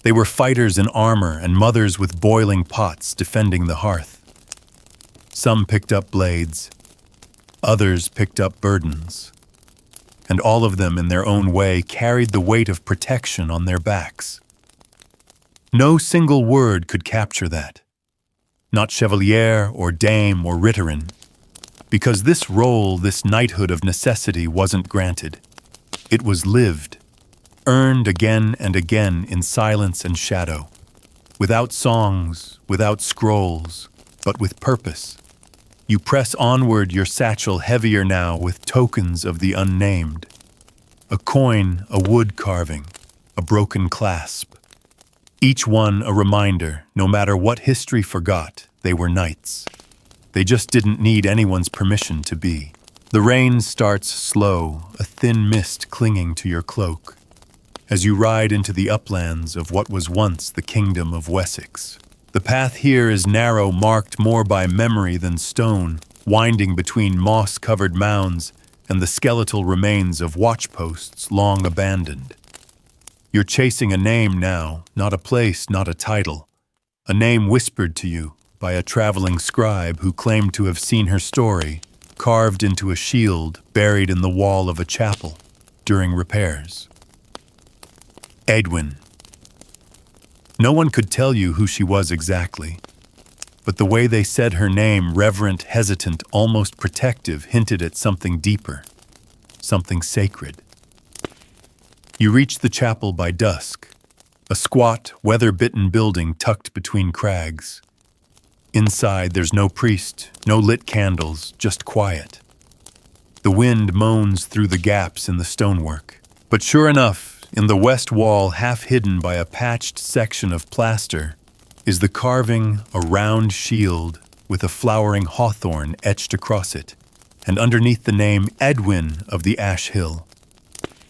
Speaker 1: They were fighters in armor and mothers with boiling pots defending the hearth. Some picked up blades. Others picked up burdens. And all of them in their own way carried the weight of protection on their backs. No single word could capture that. Not chevalier or dame or ritterin, because this role, this knighthood of necessity, wasn't granted. It was lived, earned again and again in silence and shadow, without songs, without scrolls, but with purpose. You press onward, your satchel heavier now with tokens of the unnamed. A coin, a wood carving, a broken clasp. Each one a reminder, no matter what history forgot, they were knights. They just didn't need anyone's permission to be. The rain starts slow, a thin mist clinging to your cloak, as you ride into the uplands of what was once the kingdom of Wessex. The path here is narrow, marked more by memory than stone, winding between moss-covered mounds and the skeletal remains of watchposts long abandoned. You're chasing a name now, not a place, not a title. A name whispered to you by a traveling scribe who claimed to have seen her story carved into a shield buried in the wall of a chapel during repairs. Edwin. No one could tell you who she was exactly, but the way they said her name, reverent, hesitant, almost protective, hinted at something deeper, something sacred. You reach the chapel by dusk, a squat, weather-bitten building tucked between crags. Inside, there's no priest, no lit candles, just quiet. The wind moans through the gaps in the stonework. But sure enough, in the west wall, half hidden by a patched section of plaster, is the carving a round shield with a flowering hawthorn etched across it, and underneath the name Edwin of the Ash Hill.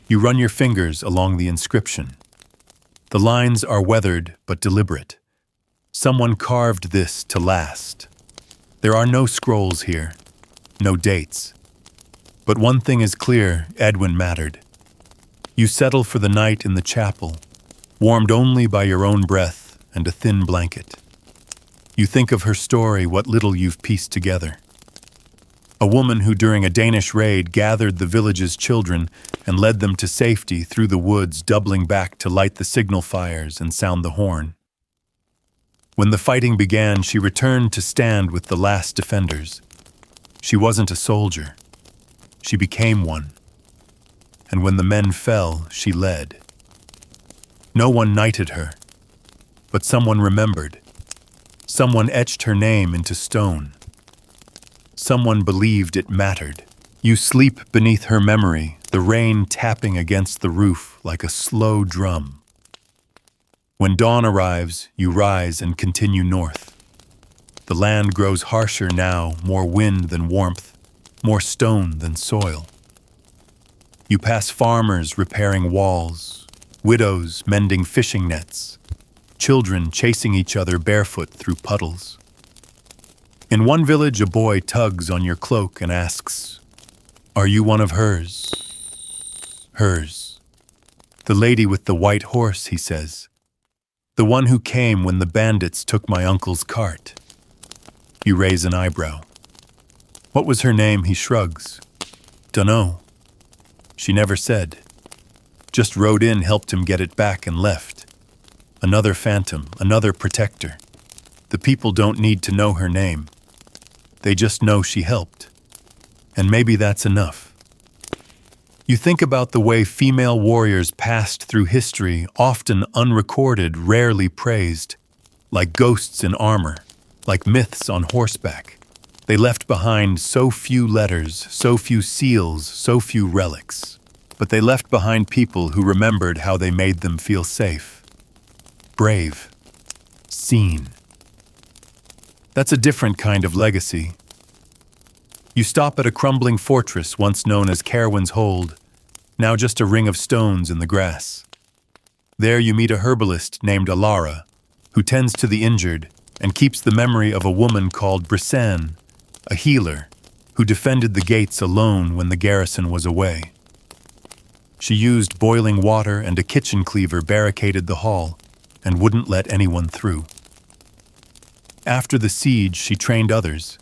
Speaker 1: You run your fingers along the inscription. The lines are weathered but deliberate. Someone carved this to last. There are no scrolls here, no dates. But one thing is clear, Edwin mattered. You settle for the night in the chapel, warmed only by your own breath and a thin blanket. You think of her story, what little you've pieced together. A woman who during a Danish raid gathered the village's children and led them to safety through the woods, doubling back to light the signal fires and sound the horn. When the fighting began, she returned to stand with the last defenders. She wasn't a soldier. She became one. And when the men fell, she led. No one knighted her, but someone remembered. Someone etched her name into stone. Someone believed it mattered. You sleep beneath her memory, the rain tapping against the roof like a slow drum. When dawn arrives, you rise and continue north. The land grows harsher now, more wind than warmth, more stone than soil. You pass farmers repairing walls, widows mending fishing nets, children chasing each other barefoot through puddles. In one village, a boy tugs on your cloak and asks, "Are you one of hers?" Hers. The lady with the white horse, he says. The one who came when the bandits took my uncle's cart. You raise an eyebrow. What was her name? He shrugs. Dunno. She never said. Just rode in, helped him get it back, and left. Another phantom, another protector. The people don't need to know her name. They just know she helped. And maybe that's enough. You think about the way female warriors passed through history, often unrecorded, rarely praised, like ghosts in armor, like myths on horseback. They left behind so few letters, so few seals, so few relics. But they left behind people who remembered how they made them feel safe, brave, seen. That's a different kind of legacy. You stop at a crumbling fortress once known as Carwin's Hold, now just a ring of stones in the grass. There you meet a herbalist named Alara, who tends to the injured and keeps the memory of a woman called Brissan, a healer, who defended the gates alone when the garrison was away. She used boiling water and a kitchen cleaver barricaded the hall and wouldn't let anyone through. After the siege, she trained others.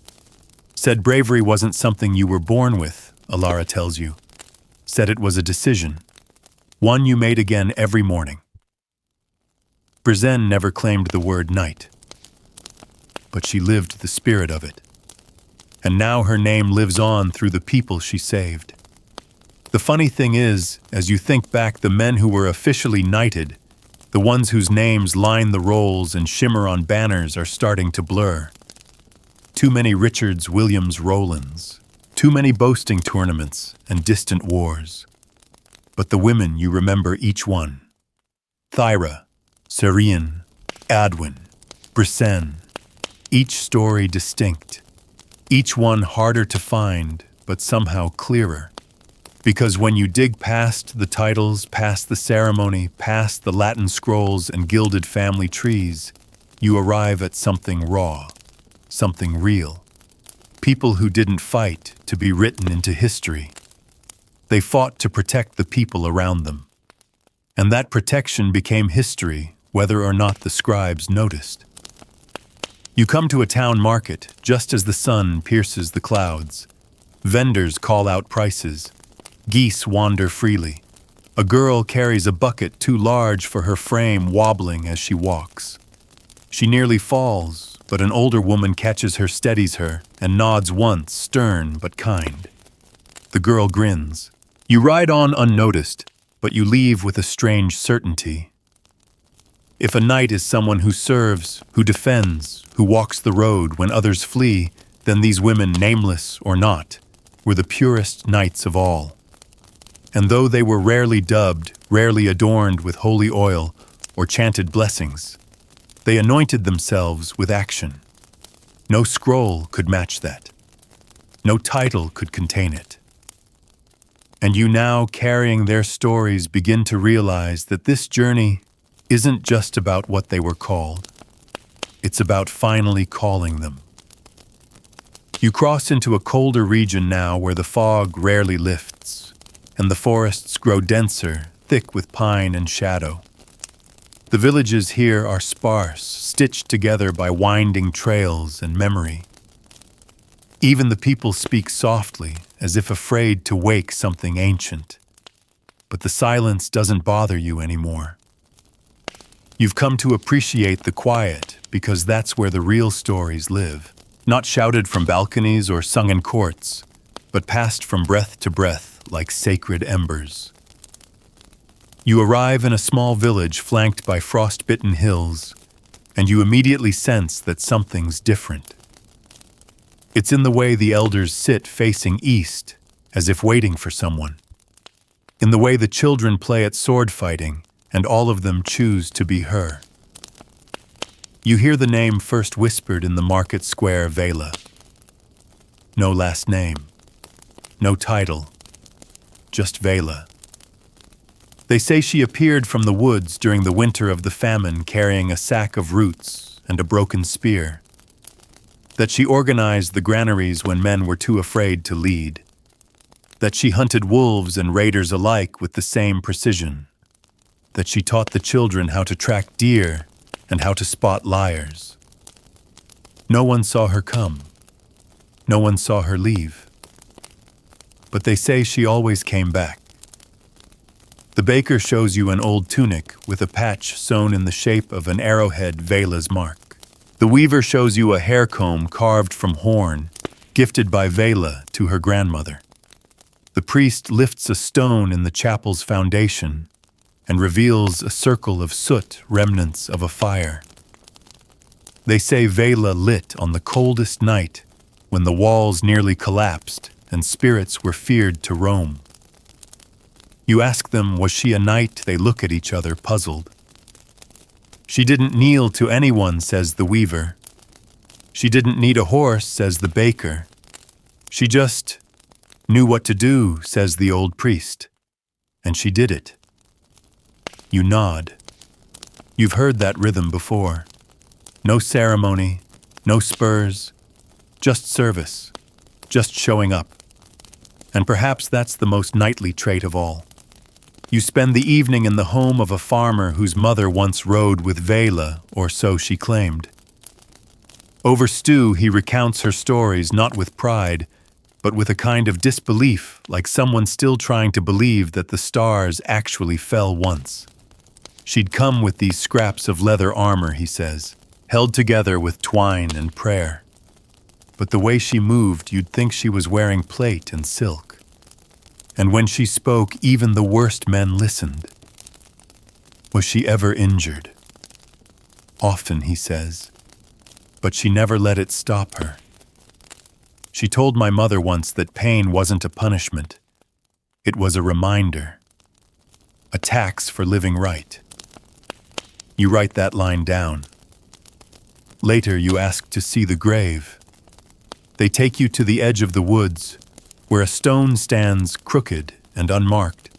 Speaker 1: Said bravery wasn't something you were born with, Alara tells you. Said it was a decision, one you made again every morning. Brizen never claimed the word knight, but she lived the spirit of it. And now her name lives on through the people she saved. The funny thing is, as you think back, the men who were officially knighted, the ones whose names line the rolls and shimmer on banners, are starting to blur. Too many Richards, Williams, Rolands. Too many boasting tournaments and distant wars. But the women, you remember each one. Thyra, Serene, Adwin, Brissen. Each story distinct. each one harder to find, but somehow clearer. Because when you dig past the titles, past the ceremony, past the Latin scrolls and gilded family trees, you arrive at something raw, something real. People who didn't fight to be written into history. They fought to protect the people around them. And that protection became history, whether or not the scribes noticed. You come to a town market just as the sun pierces the clouds. Vendors call out prices. Geese wander freely. A girl carries a bucket too large for her frame, wobbling as she walks. She nearly falls, but an older woman catches her, steadies her, and nods once, stern but kind. The girl grins. You ride on unnoticed, but you leave with a strange certainty. If a knight is someone who serves, who defends, who walks the road when others flee, then these women, nameless or not, were the purest knights of all. And though they were rarely dubbed, rarely adorned with holy oil or chanted blessings, they anointed themselves with action. No scroll could match that. No title could contain it. And you now, carrying their stories, begin to realize that this journey isn't just about what they were called. It's about finally calling them. You cross into a colder region now where the fog rarely lifts, and the forests grow denser, thick with pine and shadow. The villages here are sparse, stitched together by winding trails and memory. Even the people speak softly, as if afraid to wake something ancient. But the silence doesn't bother you anymore. You've come to appreciate the quiet because that's where the real stories live. Not shouted from balconies or sung in courts, but passed from breath to breath like sacred embers. You arrive in a small village flanked by frost-bitten hills, and you immediately sense that something's different. It's in the way the elders sit facing east, as if waiting for someone. In the way the children play at sword fighting, and all of them choose to be her. You hear the name first whispered in the market square Vela. No last name, no title, just Vela. They say she appeared from the woods during the winter of the famine carrying a sack of roots and a broken spear. That she organized the granaries when men were too afraid to lead. That she hunted wolves and raiders alike with the same precision. That she taught the children how to track deer and how to spot liars. No one saw her come. No one saw her leave. But they say she always came back. The baker shows you an old tunic with a patch sewn in the shape of an arrowhead, Vela's mark. The weaver shows you a hair comb carved from horn, gifted by Vela to her grandmother. The priest lifts a stone in the chapel's foundation and reveals a circle of soot, remnants of a fire. They say Vela lit on the coldest night when the walls nearly collapsed and spirits were feared to roam. You ask them, was she a knight? They look at each other, puzzled. She didn't kneel to anyone, says the weaver. She didn't need a horse, says the baker. She just knew what to do, says the old priest. And she did it. You nod. You've heard that rhythm before. No ceremony, no spurs, just service, just showing up. And perhaps that's the most knightly trait of all. You spend the evening in the home of a farmer whose mother once rode with Vela, or so she claimed. Over stew, he recounts her stories not with pride, but with a kind of disbelief, like someone still trying to believe that the stars actually fell once. She'd come with these scraps of leather armor, he says, held together with twine and prayer. But the way she moved, you'd think she was wearing plate and silk. And when she spoke, even the worst men listened. Was she ever injured? Often, he says, but she never let it stop her. She told my mother once that pain wasn't a punishment. It was a reminder, a tax for living right. You write that line down. Later, you ask to see the grave. They take you to the edge of the woods, where a stone stands crooked and unmarked.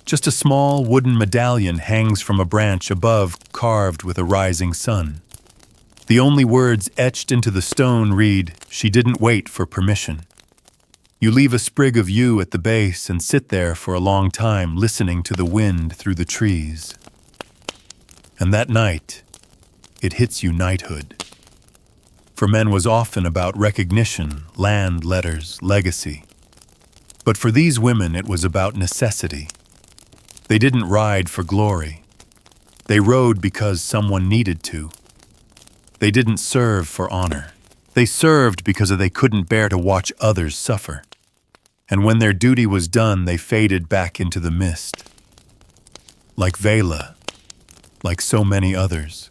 Speaker 1: Just a small wooden medallion hangs from a branch above, carved with a rising sun. The only words etched into the stone read, "She didn't wait for permission." You leave a sprig of yew at the base and sit there for a long time, listening to the wind through the trees. And that night, it hits you knighthood. For men was often about recognition, land, letters, legacy. But for these women it was about necessity. They didn't ride for glory. They rode because someone needed to. They didn't serve for honor. They served because they couldn't bear to watch others suffer. And when their duty was done, they faded back into the mist. Like Vela, like so many others.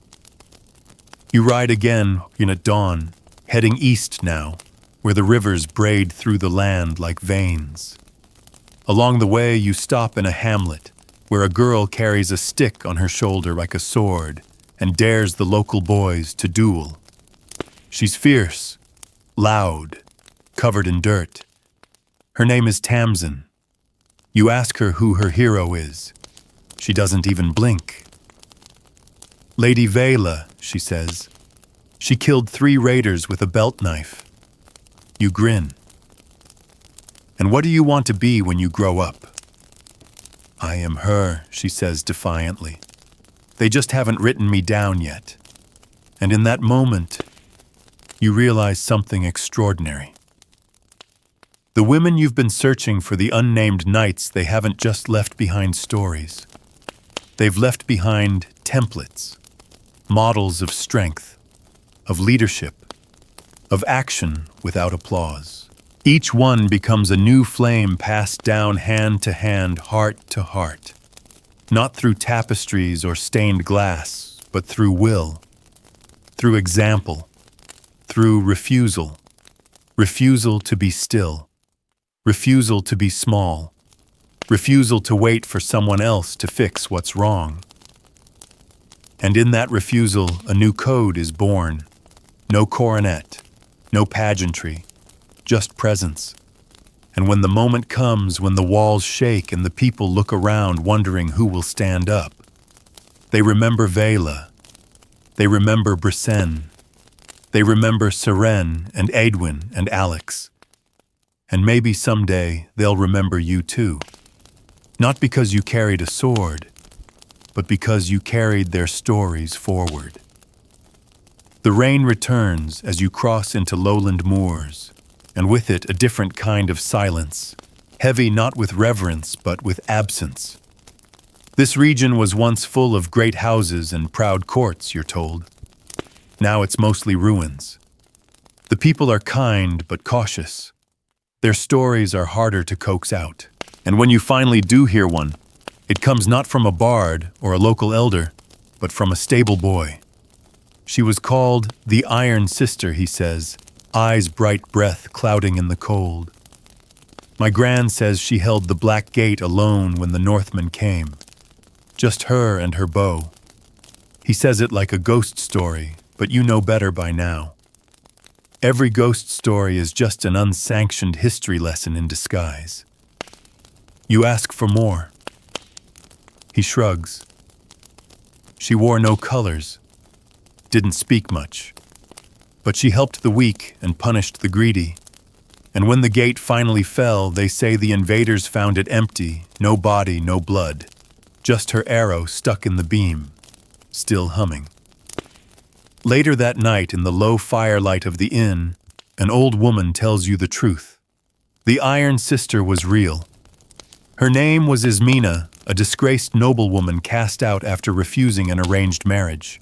Speaker 1: You ride again at dawn, heading east now, where the rivers braid through the land like veins. Along the way, you stop in a hamlet, where a girl carries a stick on her shoulder like a sword and dares the local boys to duel. She's fierce, loud, covered in dirt. Her name is Tamsin. You ask her who her hero is. She doesn't even blink. Lady Vela, she says. She killed 3 raiders with a belt knife. You grin. And what do you want to be when you grow up? I am her, she says defiantly. They just haven't written me down yet. And in that moment, you realize something extraordinary. The women you've been searching for, the unnamed knights, they haven't just left behind stories. They've left behind templates, models of strength, of leadership, of action without applause. Each one becomes a new flame passed down hand to hand, heart to heart. Not through tapestries or stained glass, but through will, through example, through refusal. Refusal to be still, refusal to be small, refusal to wait for someone else to fix what's wrong. And in that refusal, a new code is born. No coronet, no pageantry, just presence. And when the moment comes, when the walls shake and the people look around wondering who will stand up, they remember Vela, they remember Brisen, they remember Seren and Edwin and Alex. And maybe someday they'll remember you too. Not because you carried a sword, but because you carried their stories forward. The rain returns as you cross into lowland moors, and with it a different kind of silence, heavy not with reverence but with absence. This region was once full of great houses and proud courts, you're told. Now it's mostly ruins. The people are kind but cautious. Their stories are harder to coax out. And when you finally do hear one, it comes not from a bard or a local elder, but from a stable boy. She was called the Iron Sister, he says, eyes bright breath clouding in the cold. My gran says she held the black gate alone when the Northmen came. Just her and her bow. He says it like a ghost story, but you know better by now. Every ghost story is just an unsanctioned history lesson in disguise. You ask for more. He shrugs. She wore no colors, didn't speak much, but she helped the weak and punished the greedy. And when the gate finally fell, they say the invaders found it empty, no body, no blood, just her arrow stuck in the beam, still humming. Later that night, in the low firelight of the inn, an old woman tells you the truth. The Iron Sister was real. Her name was Ismena, a disgraced noblewoman cast out after refusing an arranged marriage.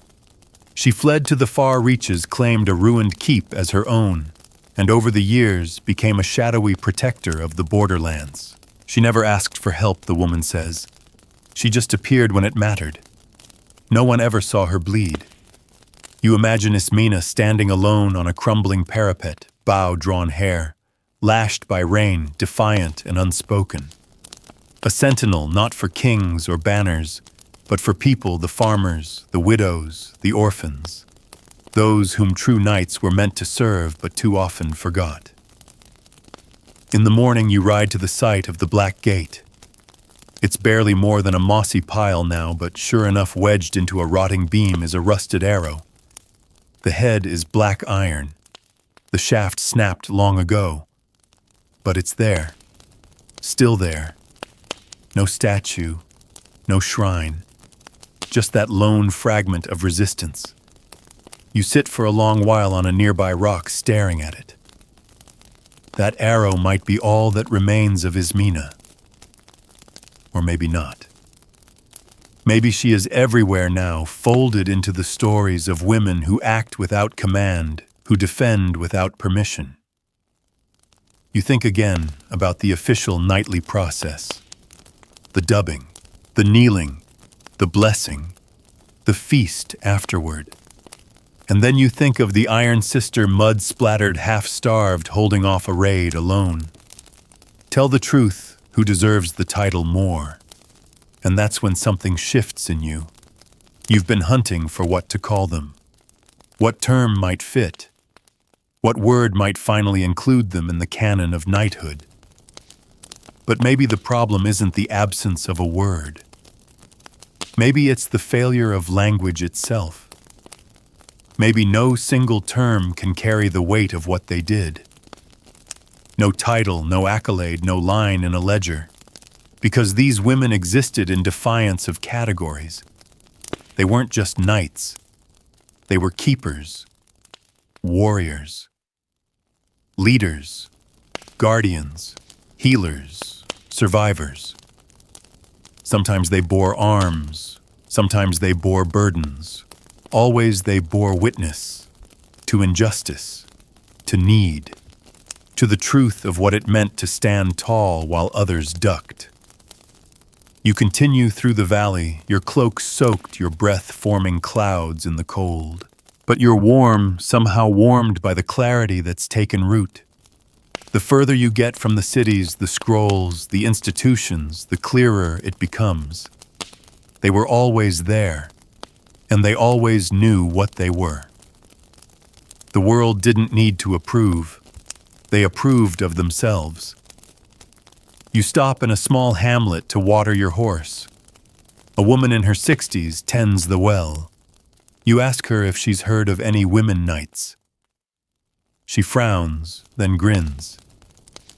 Speaker 1: She fled to the far reaches, claimed a ruined keep as her own, and over the years became a shadowy protector of the borderlands. She never asked for help, the woman says. She just appeared when it mattered. No one ever saw her bleed. You imagine Ismena standing alone on a crumbling parapet, bow-drawn hair, lashed by rain, defiant and unspoken. A sentinel not for kings or banners, but for people, the farmers, the widows, the orphans. those whom true knights were meant to serve but too often forgot. In the morning you ride to the site of the Black Gate. It's barely more than a mossy pile now, but sure enough wedged into a rotting beam is a rusted arrow. The head is black iron. The shaft snapped long ago. But it's there. Still there. No statue, no shrine. Just that lone fragment of resistance. You sit for a long while on a nearby rock staring at it. That arrow might be all that remains of Ismina. Or maybe not. Maybe she is everywhere now, folded into the stories of women who act without command, who defend without permission. You think again about the official nightly process. The dubbing, the kneeling, the blessing, the feast afterward. And then you think of the Iron Sister mud-splattered, half-starved, holding off a raid alone. Tell the truth, who deserves the title more. And that's when something shifts in you. You've been hunting for what to call them. What term might fit? What word might finally include them in the canon of knighthood? But maybe the problem isn't the absence of a word. Maybe it's the failure of language itself. Maybe no single term can carry the weight of what they did. No title, no accolade, no line in a ledger. Because these women existed in defiance of categories. They weren't just knights. They were keepers, warriors, leaders, guardians, healers, survivors. Sometimes they bore arms, sometimes they bore burdens. Always they bore witness to injustice, to need, to the truth of what it meant to stand tall while others ducked. You continue through the valley, your cloak soaked, your breath forming clouds in the cold. But you're warm, somehow warmed by the clarity that's taken root. The further you get from the cities, the scrolls, the institutions, the clearer it becomes. They were always there, and they always knew what they were. The world didn't need to approve. They approved of themselves. You stop in a small hamlet to water your horse. A woman in her 60s tends the well. You ask her if she's heard of any women knights. She frowns, then grins.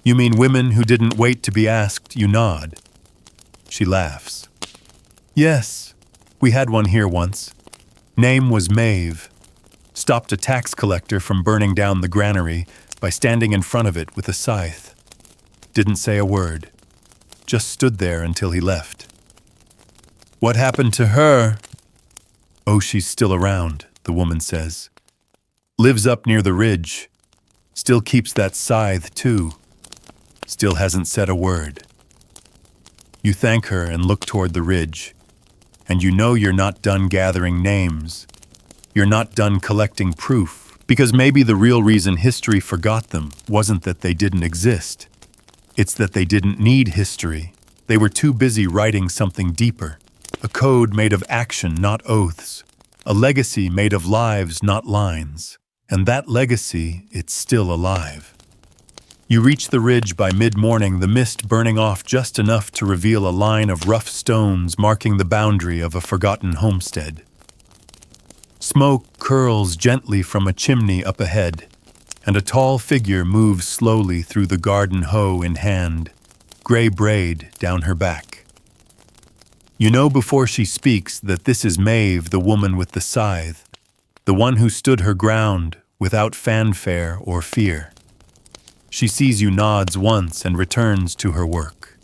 Speaker 1: You mean women who didn't wait to be asked? You nod. She laughs. Yes, we had one here once. Name was Maeve. Stopped a tax collector from burning down the granary by standing in front of it with a scythe. Didn't say a word. Just stood there until he left. What happened to her? Oh, she's still around, the woman says. Lives up near the ridge. Still keeps that scythe, too. Still hasn't said a word. You thank her and look toward the ridge. And you know you're not done gathering names. You're not done collecting proof, because maybe the real reason history forgot them wasn't that they didn't exist. It's that they didn't need history. They were too busy writing something deeper. A code made of action, not oaths. A legacy made of lives, not lines. And that legacy, it's still alive. You reach the ridge by mid-morning, the mist burning off just enough to reveal a line of rough stones marking the boundary of a forgotten homestead. Smoke curls gently from a chimney up ahead, and a tall figure moves slowly through the garden, hoe in hand, gray braid down her back. You know before she speaks that this is Maeve, the woman with the scythe, the one who stood her ground without fanfare or fear. She sees you, nods once, and returns to her work.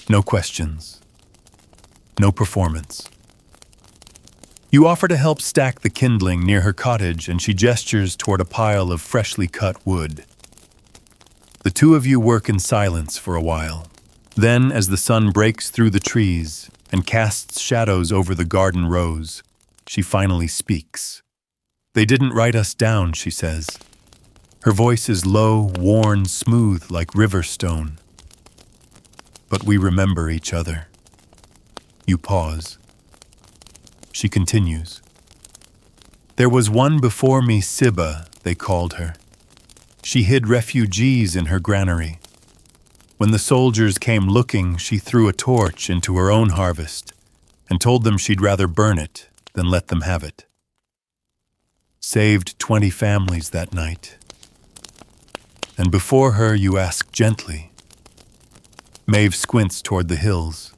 Speaker 1: No questions. No performance. You offer to help stack the kindling near her cottage, and she gestures toward a pile of freshly cut wood. The two of you work in silence for a while. Then, as the sun breaks through the trees and casts shadows over the garden rows, she finally speaks. They didn't write us down, she says. Her voice is low, worn, smooth like river stone. But we remember each other. You pause. She continues. There was one before me, Sibba, they called her. She hid refugees in her granary. When the soldiers came looking, she threw a torch into her own harvest and told them she'd rather burn it than let them have it. Saved 20 families that night. And before her you ask gently. Maeve squints toward the hills.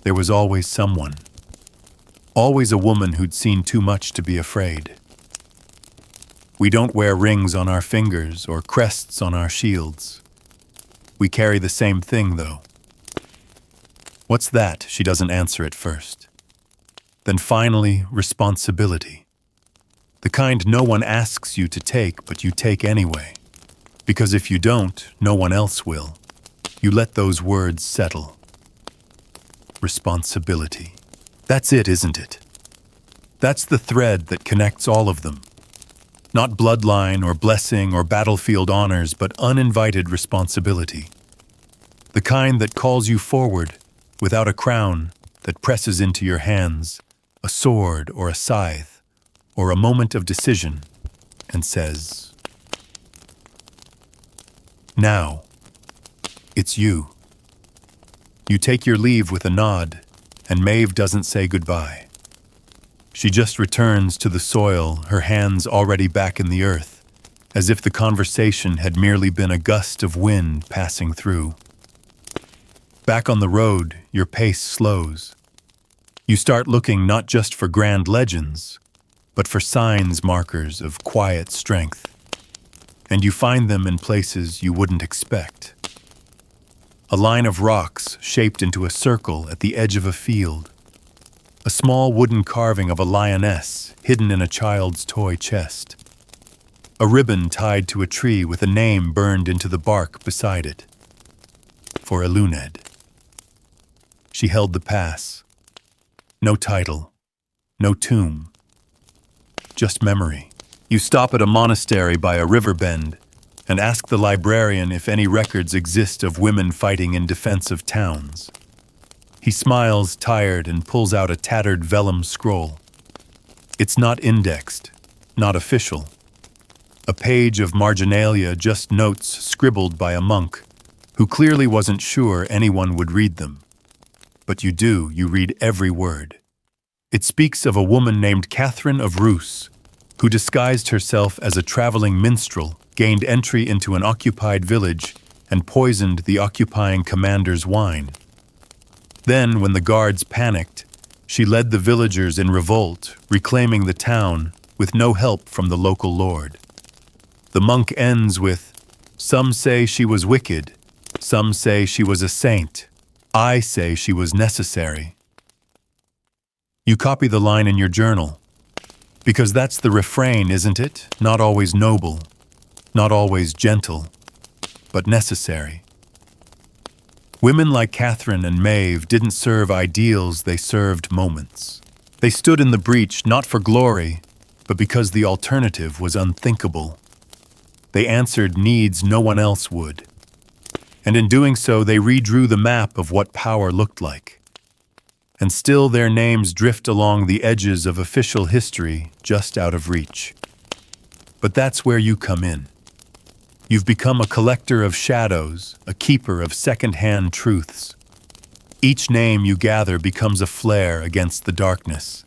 Speaker 1: There was always someone. Always a woman who'd seen too much to be afraid. We don't wear rings on our fingers or crests on our shields. We carry the same thing, though. What's that? She doesn't answer at first. Then finally, responsibility. The kind no one asks you to take, but you take anyway. Because if you don't, no one else will. You let those words settle. Responsibility. That's it, isn't it? That's the thread that connects all of them. Not bloodline or blessing or battlefield honors, but uninvited responsibility. The kind that calls you forward without a crown, that presses into your hands, a sword or a scythe, or a moment of decision, and says, "Now, it's you." You take your leave with a nod, and Maeve doesn't say goodbye. She just returns to the soil, her hands already back in the earth, as if the conversation had merely been a gust of wind passing through. Back on the road, your pace slows. You start looking not just for grand legends, but for signs markers of quiet strength. And you find them in places you wouldn't expect. A line of rocks shaped into a circle at the edge of a field. A small wooden carving of a lioness hidden in a child's toy chest. A ribbon tied to a tree with a name burned into the bark beside it. For Eluned. She held the pass. No title. No tomb. Just memory. You stop at a monastery by a river bend and ask the librarian if any records exist of women fighting in defense of towns. He smiles, tired, and pulls out a tattered vellum scroll. It's not indexed, not official. A page of marginalia, just notes scribbled by a monk who clearly wasn't sure anyone would read them. But you do, you read every word. It speaks of a woman named Catherine of Rus, who disguised herself as a traveling minstrel, gained entry into an occupied village, and poisoned the occupying commander's wine. Then, when the guards panicked, she led the villagers in revolt, reclaiming the town with no help from the local lord. The monk ends with, "Some say she was wicked, some say she was a saint. I say she was necessary." You copy the line in your journal, because that's the refrain, isn't it? Not always noble, not always gentle, but necessary. Women like Catherine and Maeve didn't serve ideals, they served moments. They stood in the breach not for glory, but because the alternative was unthinkable. They answered needs no one else would. And in doing so, they redrew the map of what power looked like. And still their names drift along the edges of official history, just out of reach. But that's where you come in. You've become a collector of shadows, a keeper of second-hand truths. Each name you gather becomes a flare against the darkness.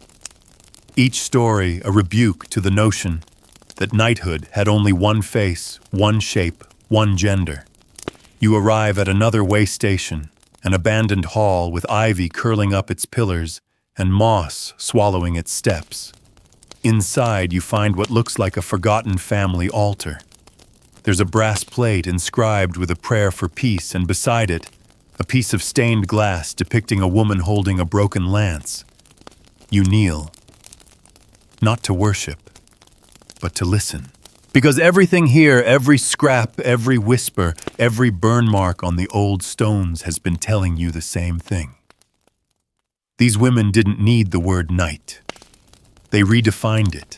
Speaker 1: Each story a rebuke to the notion that knighthood had only one face, one shape, one gender. You arrive at another way station, an abandoned hall with ivy curling up its pillars and moss swallowing its steps. Inside, you find what looks like a forgotten family altar. There's a brass plate inscribed with a prayer for peace, and beside it, a piece of stained glass depicting a woman holding a broken lance. You kneel, not to worship, but to listen. Because everything here, every scrap, every whisper, every burn mark on the old stones has been telling you the same thing. These women didn't need the word knight. They redefined it.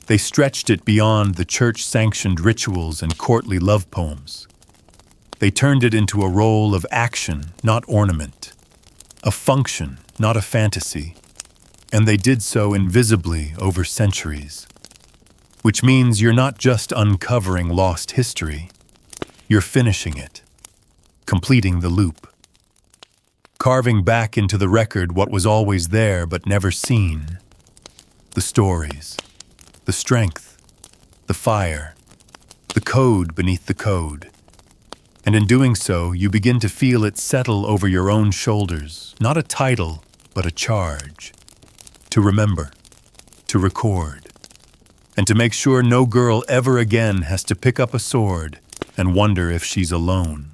Speaker 1: They stretched it beyond the church-sanctioned rituals and courtly love poems. They turned it into a role of action, not ornament, a function, not a fantasy. and they did so invisibly over centuries. Which means you're not just uncovering lost history, you're finishing it, completing the loop. Carving back into the record what was always there but never seen. The stories, the strength, the fire, the code beneath the code. And in doing so, you begin to feel it settle over your own shoulders, not a title, but a charge. To remember, to record, and to make sure no girl ever again has to pick up a sword and wonder if she's alone.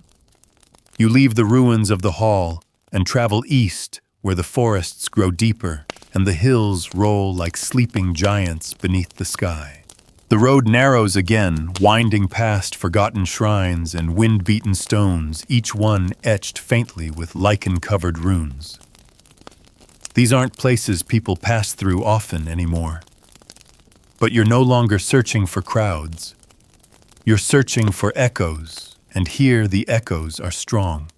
Speaker 1: You leave the ruins of the hall and travel east, where the forests grow deeper and the hills roll like sleeping giants beneath the sky. The road narrows again, winding past forgotten shrines and wind-beaten stones, each one etched faintly with lichen-covered runes. These aren't places people pass through often anymore. But you're no longer searching for crowds. You're searching for echoes, and here the echoes are strong.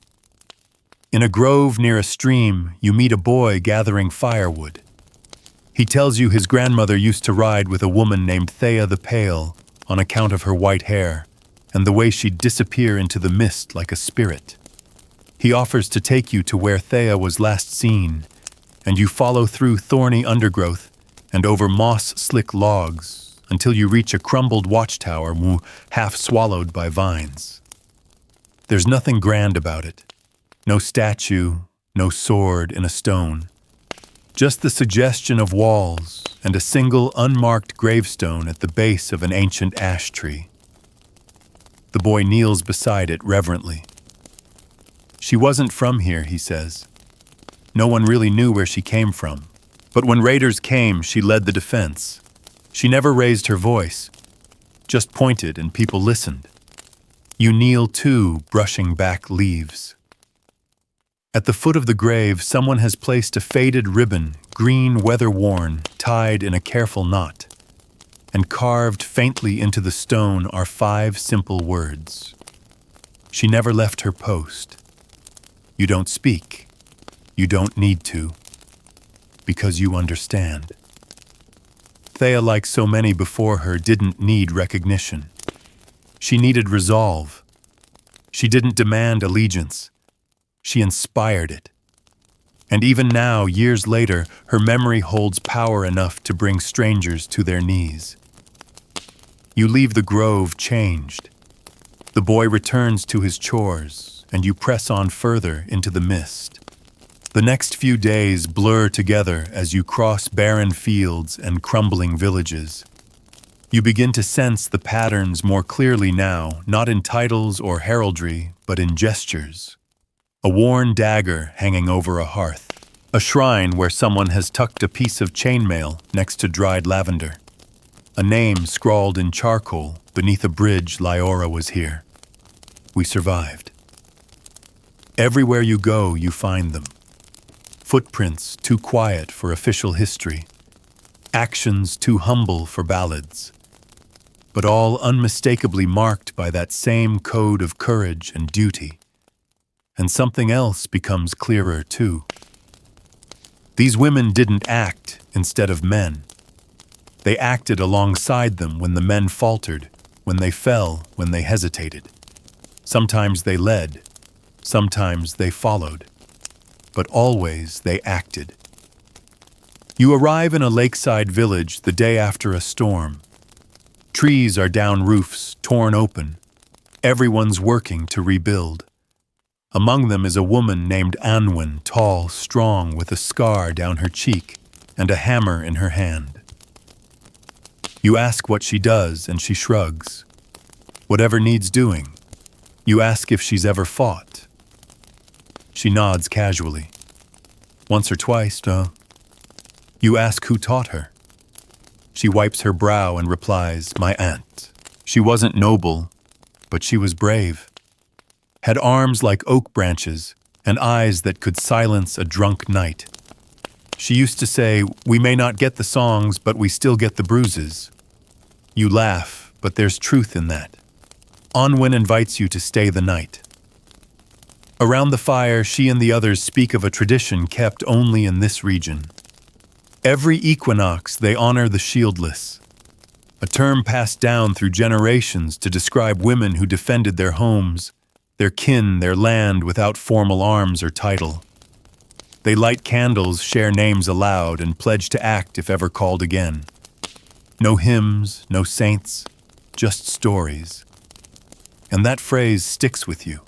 Speaker 1: In a grove near a stream, you meet a boy gathering firewood. He tells you his grandmother used to ride with a woman named Thea the Pale on account of her white hair and the way she'd disappear into the mist like a spirit. He offers to take you to where Thea was last seen, and you follow through thorny undergrowth and over moss-slick logs until you reach a crumbled watchtower half swallowed by vines. There's nothing grand about it. No statue, no sword in a stone. Just the suggestion of walls and a single unmarked gravestone at the base of an ancient ash tree. The boy kneels beside it reverently. She wasn't from here, he says. No one really knew where she came from. But when raiders came, she led the defense. She never raised her voice, just pointed and people listened. You kneel too, brushing back leaves. At the foot of the grave, someone has placed a faded ribbon, green, weather-worn, tied in a careful knot. And carved faintly into the stone are 5 simple words. She never left her post. You don't speak. You don't need to. Because you understand. Thea, like so many before her, didn't need recognition. She needed resolve. She didn't demand allegiance. She inspired it. And even now, years later, her memory holds power enough to bring strangers to their knees. You leave the grove changed. The boy returns to his chores, and you press on further into the mist. The next few days blur together as you cross barren fields and crumbling villages. You begin to sense the patterns more clearly now, not in titles or heraldry, but in gestures. A worn dagger hanging over a hearth. A shrine where someone has tucked a piece of chainmail next to dried lavender. A name scrawled in charcoal beneath a bridge Lyora was here. We survived. Everywhere you go, you find them. Footprints too quiet for official history. Actions too humble for ballads. But all unmistakably marked by that same code of courage and duty. And something else becomes clearer, too. These women didn't act instead of men. They acted alongside them when the men faltered, when they fell, when they hesitated. Sometimes they led, sometimes they followed, but always they acted. You arrive in a lakeside village the day after a storm. Trees are down roofs, torn open. Everyone's working to rebuild. Among them is a woman named Anwen, tall, strong, with a scar down her cheek and a hammer in her hand. You ask what she does, and she shrugs. Whatever needs doing. You ask if she's ever fought. She nods casually. Once or twice, You ask who taught her. She wipes her brow and replies, my aunt. She wasn't noble, but she was brave. Had arms like oak branches and eyes that could silence a drunk night. She used to say, we may not get the songs, but we still get the bruises. You laugh, but there's truth in that. Anwen invites you to stay the night. Around the fire, she and the others speak of a tradition kept only in this region. Every equinox they honor the shieldless, a term passed down through generations to describe women who defended their homes, their kin, their land without formal arms or title. They light candles, share names aloud, and pledge to act if ever called again. No hymns, no saints, just stories. And that phrase sticks with you.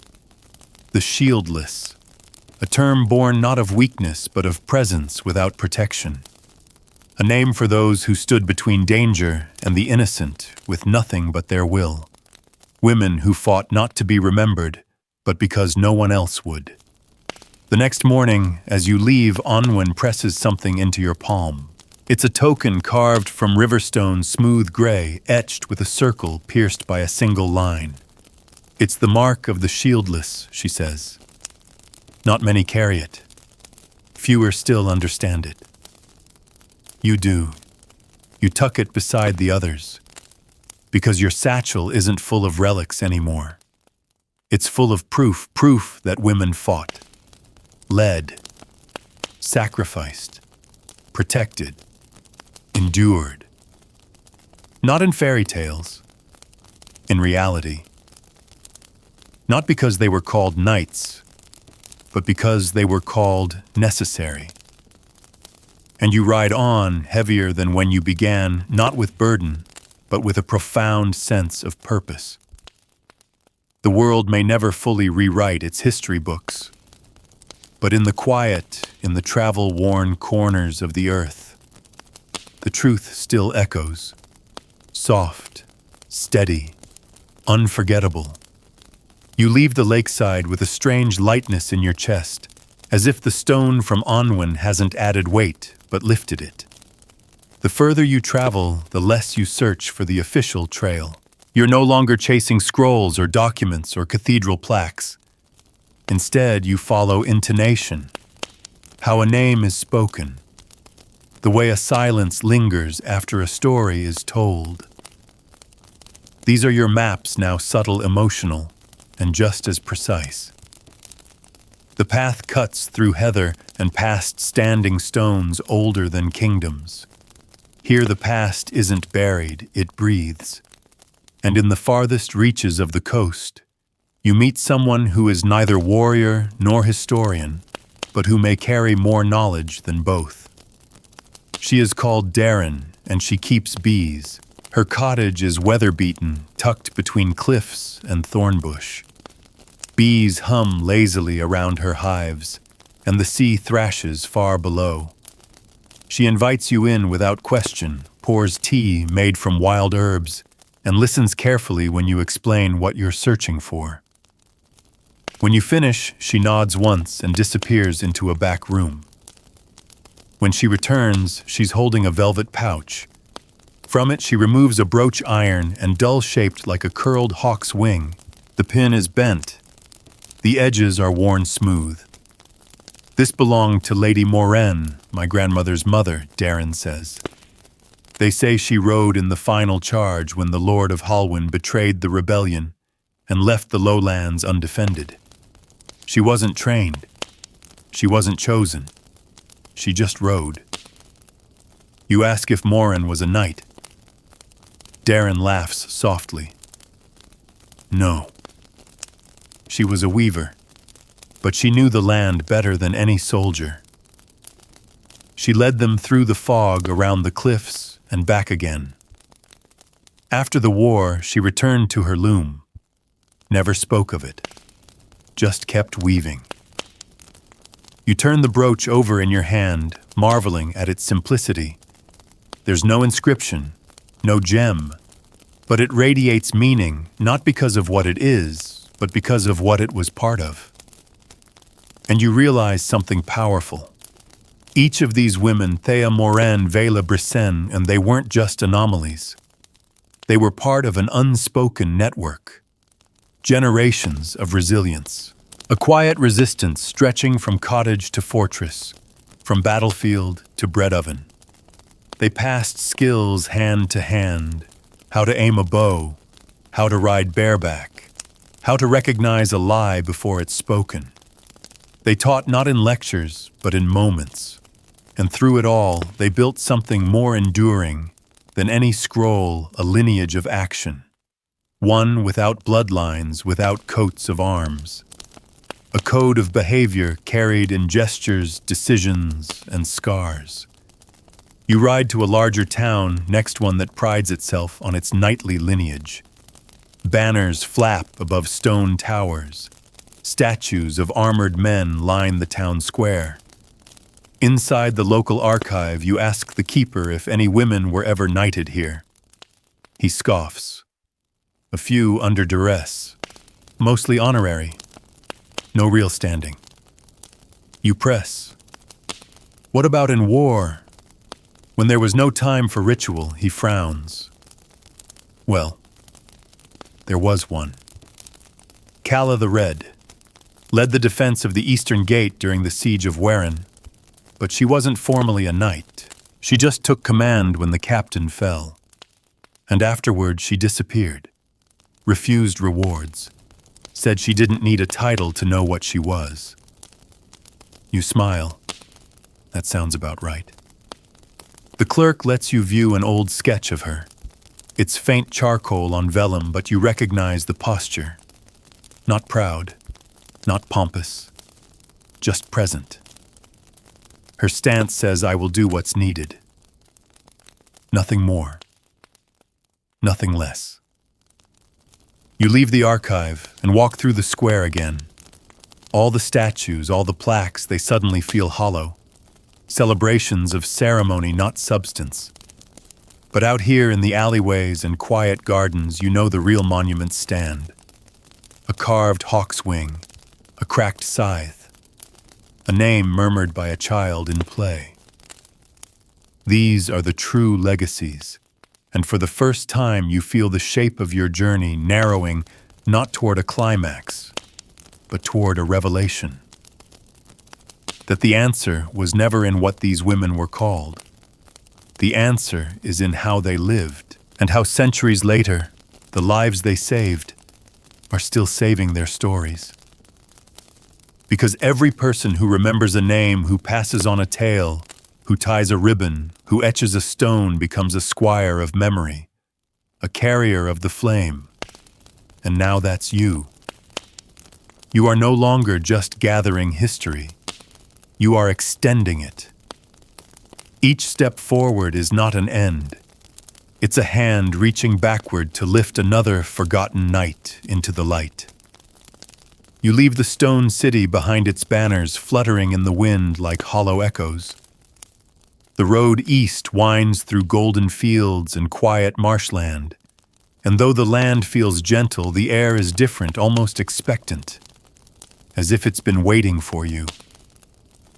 Speaker 1: The shieldless, a term born not of weakness but of presence without protection. A name for those who stood between danger and the innocent with nothing but their will. Women who fought not to be remembered, but because no one else would. The next morning, as you leave, Onwin presses something into your palm. It's a token carved from riverstone smooth gray, etched with a circle pierced by a single line. It's the mark of the shieldless, she says. Not many carry it. Fewer still understand it. You do. You tuck it beside the others, because your satchel isn't full of relics anymore. It's full of proof that women fought, led, sacrificed, protected, endured. Not in fairy tales, in reality. Not because they were called knights, but because they were called necessary. And you ride on heavier than when you began, not with burden, but with a profound sense of purpose. The world may never fully rewrite its history books, but in the quiet, in the travel-worn corners of the earth, the truth still echoes, soft, steady, unforgettable. You leave the lakeside with a strange lightness in your chest, as if the stone from Onwin hasn't added weight, but lifted it. The further you travel, the less you search for the official trail. You're no longer chasing scrolls or documents or cathedral plaques. Instead, you follow intonation, how a name is spoken, the way a silence lingers after a story is told. These are your maps, now subtle, emotional, and just as precise. The path cuts through heather and past standing stones older than kingdoms. Here the past isn't buried, it breathes. And in the farthest reaches of the coast, you meet someone who is neither warrior nor historian, but who may carry more knowledge than both. She is called Darren, and she keeps bees. Her cottage is weather-beaten, tucked between cliffs and thornbush. Bees hum lazily around her hives, and the sea thrashes far below. She invites you in without question, pours tea made from wild herbs, and listens carefully when you explain what you're searching for. When you finish, she nods once and disappears into a back room. When she returns, she's holding a velvet pouch. From it, she removes a brooch iron and dull-shaped like a curled hawk's wing. The pin is bent. The edges are worn smooth. This belonged to Lady Moraine, my grandmother's mother, Darren says. They say she rode in the final charge when the Lord of Halwyn betrayed the rebellion and left the lowlands undefended. She wasn't trained. She wasn't chosen. She just rode. You ask if Moraine was a knight. Darren laughs softly. No. She was a weaver, but she knew the land better than any soldier. She led them through the fog around the cliffs and back again. After the war, she returned to her loom, never spoke of it, just kept weaving. You turn the brooch over in your hand, marveling at its simplicity. There's no inscription, no gem, but it radiates meaning, not because of what it is, but because of what it was part of. And you realize something powerful. Each of these women, Thea Moran, Vela Brisson, and they weren't just anomalies. They were part of an unspoken network. Generations of resilience. A quiet resistance stretching from cottage to fortress, from battlefield to bread oven. They passed skills hand to hand, how to aim a bow, how to ride bareback, how to recognize a lie before it's spoken. They taught not in lectures, but in moments. And through it all, they built something more enduring than any scroll, a lineage of action. One without bloodlines, without coats of arms. A code of behavior carried in gestures, decisions, and scars. You ride to a larger town, next one that prides itself on its knightly lineage. Banners flap above stone towers. Statues of armored men line the town square. Inside the local archive, you ask the keeper if any women were ever knighted here. He scoffs. A few under duress, mostly honorary. No real standing. You press. What about in war? When there was no time for ritual, he frowns. Well, there was one. Calla the Red led the defense of the Eastern Gate during the siege of Warren, but she wasn't formally a knight. She just took command when the captain fell. And afterward she disappeared, refused rewards, said she didn't need a title to know what she was. You smile. That sounds about right. The clerk lets you view an old sketch of her. It's faint charcoal on vellum, but you recognize the posture. Not proud, not pompous, just present. Her stance says, I will do what's needed. Nothing more. Nothing less. You leave the archive and walk through the square again. All the statues, all the plaques, they suddenly feel hollow. Celebrations of ceremony, not substance. But out here in the alleyways and quiet gardens, you know the real monuments stand. A carved hawk's wing, a cracked scythe, a name murmured by a child in play. These are the true legacies, and for the first time you feel the shape of your journey narrowing not toward a climax, but toward a revelation. That the answer was never in what these women were called. The answer is in how they lived, and how centuries later, the lives they saved are still saving their stories. Because every person who remembers a name, who passes on a tale, who ties a ribbon, who etches a stone becomes a squire of memory, a carrier of the flame. And now that's you. You are no longer just gathering history. You are extending it. Each step forward is not an end. It's a hand reaching backward to lift another forgotten night into the light. You leave the stone city behind its banners fluttering in the wind like hollow echoes. The road east winds through golden fields and quiet marshland, and though the land feels gentle, the air is different, almost expectant, as if it's been waiting for you,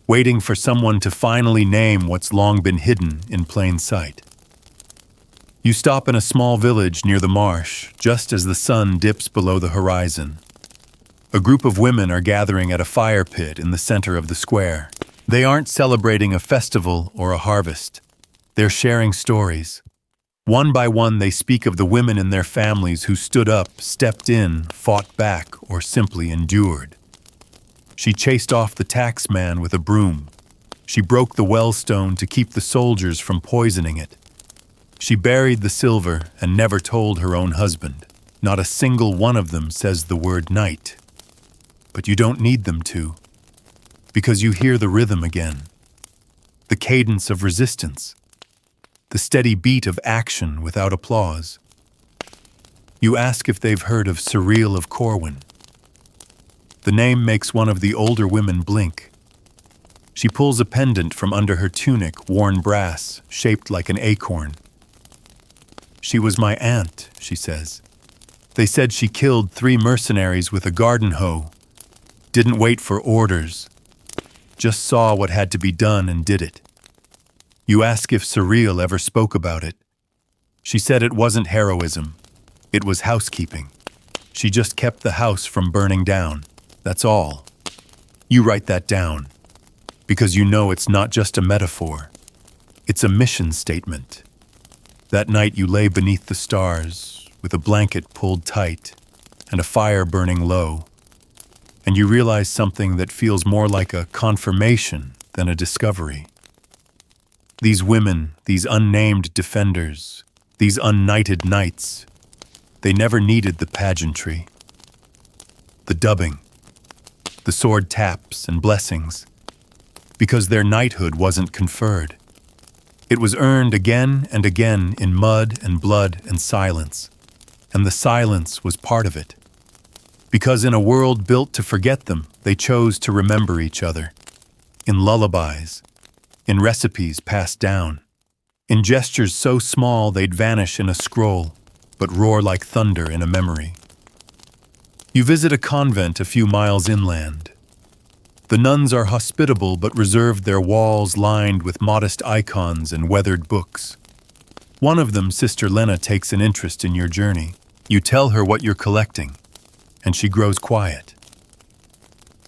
Speaker 1: waiting for someone to finally name what's long been hidden in plain sight. You stop in a small village near the marsh, just as the sun dips below the horizon. A group of women are gathering at a fire pit in the center of the square. They aren't celebrating a festival or a harvest. They're sharing stories. One by one, they speak of the women in their families who stood up, stepped in, fought back, or simply endured. She chased off the tax man with a broom. She broke the well stone to keep the soldiers from poisoning it. She buried the silver and never told her own husband. Not a single one of them says the word knight. But you don't need them to, because you hear the rhythm again, the cadence of resistance, the steady beat of action without applause. You ask if they've heard of Surreal of Corwin. The name makes one of the older women blink. She pulls a pendant from under her tunic, worn brass, shaped like an acorn. She was my aunt, she says. They said she killed 3 mercenaries with a garden hoe. Didn't wait for orders. Just saw what had to be done and did it. You ask if Surreal ever spoke about it. She said it wasn't heroism. It was housekeeping. She just kept the house from burning down. That's all. You write that down, because you know it's not just a metaphor. It's a mission statement. That night you lay beneath the stars, with a blanket pulled tight and a fire burning low, and you realize something that feels more like a confirmation than a discovery. These women, these unnamed defenders, these unknighted knights, they never needed the pageantry, the dubbing, the sword taps and blessings, because their knighthood wasn't conferred. It was earned again and again in mud and blood and silence, and the silence was part of it. Because in a world built to forget them, they chose to remember each other. In lullabies, in recipes passed down, in gestures so small they'd vanish in a scroll, but roar like thunder in a memory. You visit a convent a few miles inland. The nuns are hospitable but reserved, their walls lined with modest icons and weathered books. One of them, Sister Lena, takes an interest in your journey. You tell her what you're collecting, and she grows quiet.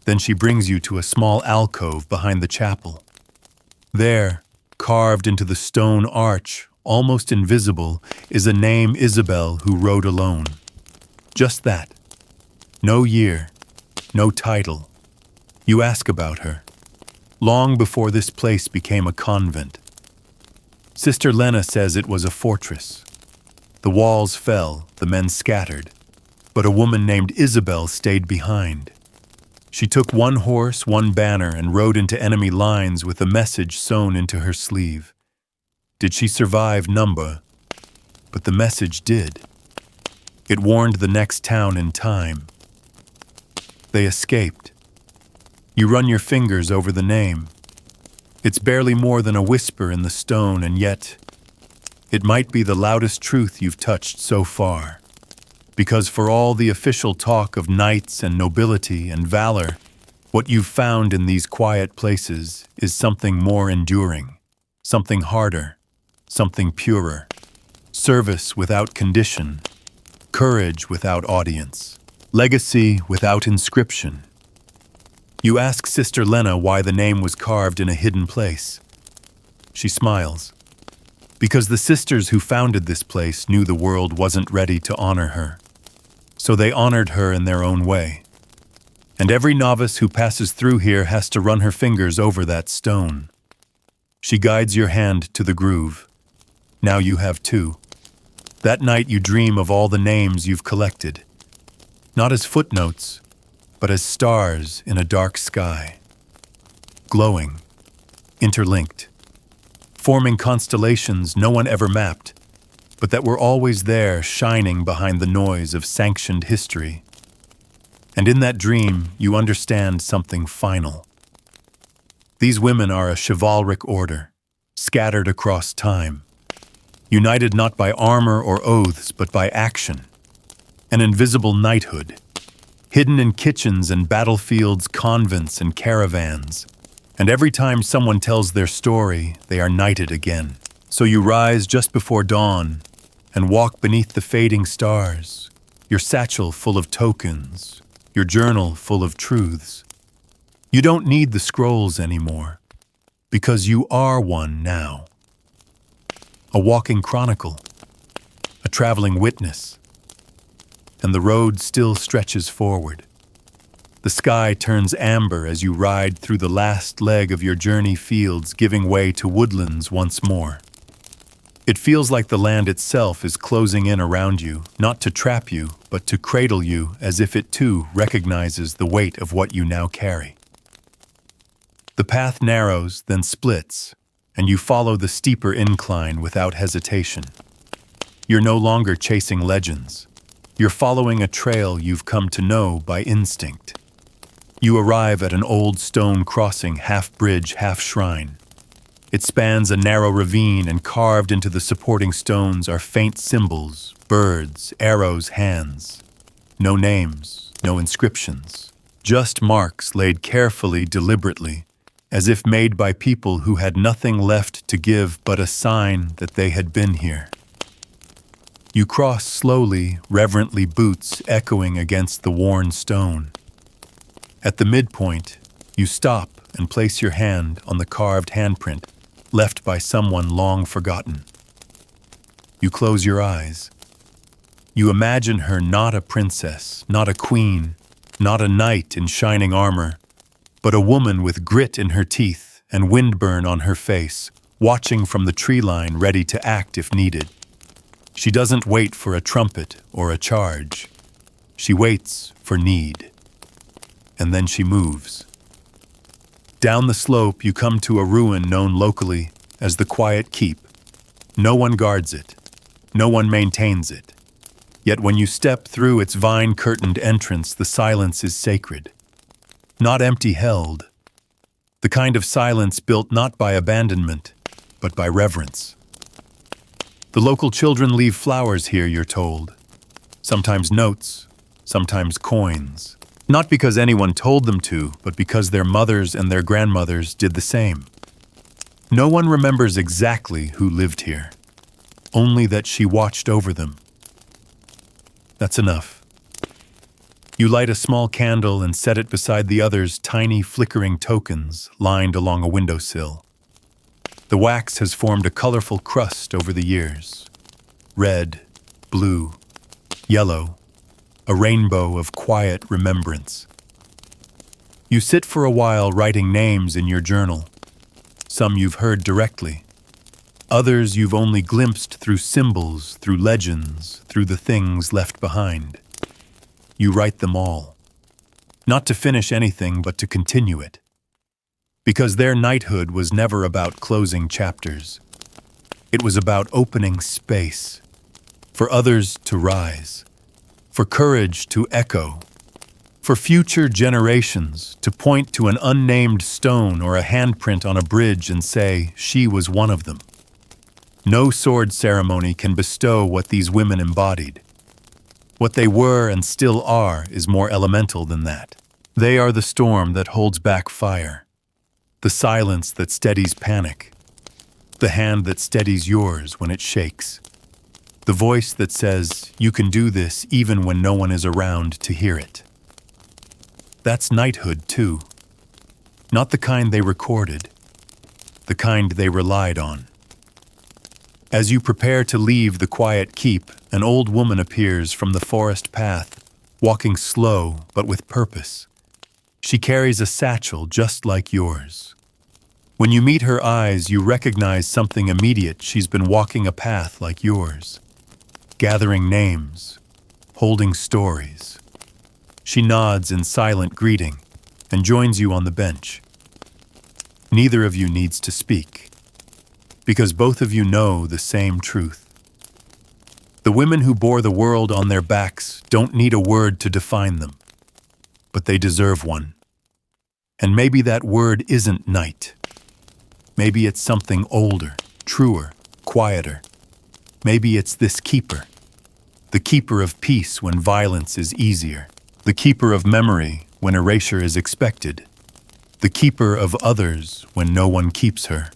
Speaker 1: Then she brings you to a small alcove behind the chapel. There, carved into the stone arch, almost invisible, is a name, Isabel, who rode alone. Just that. No year, no title. You ask about her, long before this place became a convent. Sister Lena says it was a fortress. The walls fell, the men scattered, but a woman named Isabel stayed behind. She took one horse, one banner, and rode into enemy lines with a message sewn into her sleeve. Did she survive? Number? But the message did. It warned the next town in time. They escaped. You run your fingers over the name. It's barely more than a whisper in the stone, and yet it might be the loudest truth you've touched so far. Because for all the official talk of knights and nobility and valor, what you've found in these quiet places is something more enduring, something harder, something purer. Service without condition, courage without audience, legacy without inscription. You ask Sister Lena why the name was carved in a hidden place. She smiles. Because the sisters who founded this place knew the world wasn't ready to honor her. So they honored her in their own way. And every novice who passes through here has to run her fingers over that stone. She guides your hand to the groove. Now you have two. That night you dream of all the names you've collected. Not as footnotes, but as stars in a dark sky. Glowing, interlinked, forming constellations no one ever mapped, but that were always there, shining behind the noise of sanctioned history. And in that dream, you understand something final. These women are a chivalric order, scattered across time, united not by armor or oaths, but by action. An invisible knighthood, hidden in kitchens and battlefields, convents and caravans. And every time someone tells their story, they are knighted again. So you rise just before dawn and walk beneath the fading stars, your satchel full of tokens, your journal full of truths. You don't need the scrolls anymore, because you are one now. A walking chronicle, a traveling witness, and the road still stretches forward. The sky turns amber as you ride through the last leg of your journey, fields giving way to woodlands once more. It feels like the land itself is closing in around you, not to trap you, but to cradle you as if it too recognizes the weight of what you now carry. The path narrows, then splits, and you follow the steeper incline without hesitation. You're no longer chasing legends. You're following a trail you've come to know by instinct. You arrive at an old stone crossing, half bridge, half shrine. It spans a narrow ravine, and carved into the supporting stones are faint symbols, birds, arrows, hands. No names, no inscriptions, just marks laid carefully, deliberately, as if made by people who had nothing left to give but a sign that they had been here. You cross slowly, reverently, boots echoing against the worn stone. At the midpoint, you stop and place your hand on the carved handprint left by someone long forgotten. You close your eyes. You imagine her not a princess, not a queen, not a knight in shining armor, but a woman with grit in her teeth and windburn on her face, watching from the tree line, ready to act if needed. She doesn't wait for a trumpet or a charge. She waits for need. And then she moves. Down the slope, you come to a ruin known locally as the Quiet Keep. No one guards it. No one maintains it. Yet when you step through its vine-curtained entrance, the silence is sacred. Not empty-held. The kind of silence built not by abandonment, but by reverence. The local children leave flowers here, you're told. Sometimes notes, sometimes coins. Not because anyone told them to, but because their mothers and their grandmothers did the same. No one remembers exactly who lived here, only that she watched over them. That's enough. You light a small candle and set it beside the others' tiny flickering tokens lined along a windowsill. The wax has formed a colorful crust over the years. Red, blue, yellow, a rainbow of quiet remembrance. You sit for a while writing names in your journal. Some you've heard directly. Others you've only glimpsed through symbols, through legends, through the things left behind. You write them all. Not to finish anything, but to continue it. Because their knighthood was never about closing chapters. It was about opening space, for others to rise, for courage to echo, for future generations to point to an unnamed stone or a handprint on a bridge and say, she was one of them. No sword ceremony can bestow what these women embodied. What they were and still are is more elemental than that. They are the storm that holds back fire, the silence that steadies panic, the hand that steadies yours when it shakes, the voice that says, you can do this even when no one is around to hear it. That's knighthood, too. Not the kind they recorded, the kind they relied on. As you prepare to leave the Quiet Keep, an old woman appears from the forest path, walking slow but with purpose. She carries a satchel just like yours. When you meet her eyes, you recognize something immediate. She's been walking a path like yours, gathering names, holding stories. She nods in silent greeting and joins you on the bench. Neither of you needs to speak, because both of you know the same truth. The women who bore the world on their backs don't need a word to define them, but they deserve one. And maybe that word isn't knight. Maybe it's something older, truer, quieter. Maybe it's this keeper. The keeper of peace when violence is easier. The keeper of memory when erasure is expected. The keeper of others when no one keeps her.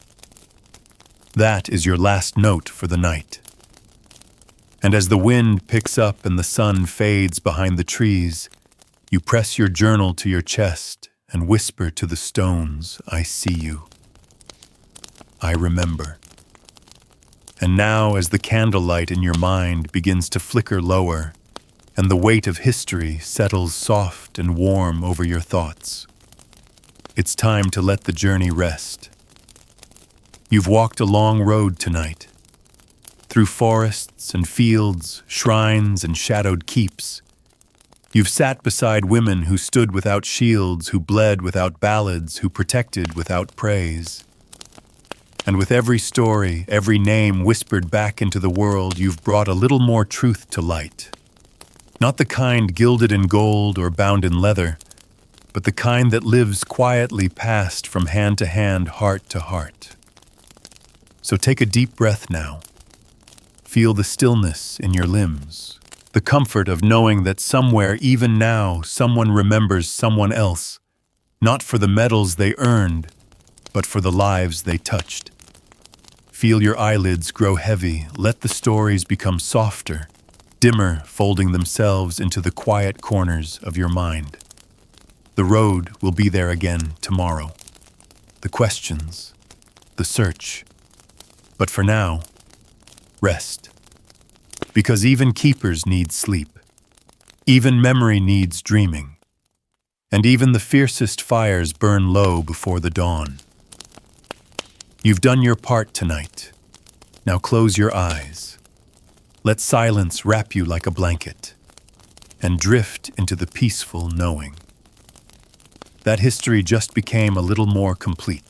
Speaker 1: That is your last note for the night. And as the wind picks up and the sun fades behind the trees, you press your journal to your chest and whisper to the stones, I see you. I remember. And now, as the candlelight in your mind begins to flicker lower, and the weight of history settles soft and warm over your thoughts, it's time to let the journey rest. You've walked a long road tonight, through forests and fields, shrines and shadowed keeps. You've sat beside women who stood without shields, who bled without ballads, who protected without praise. And with every story, every name whispered back into the world, you've brought a little more truth to light. Not the kind gilded in gold or bound in leather, but the kind that lives quietly passed from hand to hand, heart to heart. So take a deep breath now. Feel the stillness in your limbs, the comfort of knowing that somewhere, even now, someone remembers someone else, not for the medals they earned, but for the lives they touched. Feel your eyelids grow heavy. Let the stories become softer, dimmer, folding themselves into the quiet corners of your mind. The road will be there again tomorrow. The questions, the search. But for now, rest. Because even keepers need sleep. Even memory needs dreaming. And even the fiercest fires burn low before the dawn. You've done your part tonight. Now close your eyes. Let silence wrap you like a blanket and drift into the peaceful knowing. That history just became a little more complete.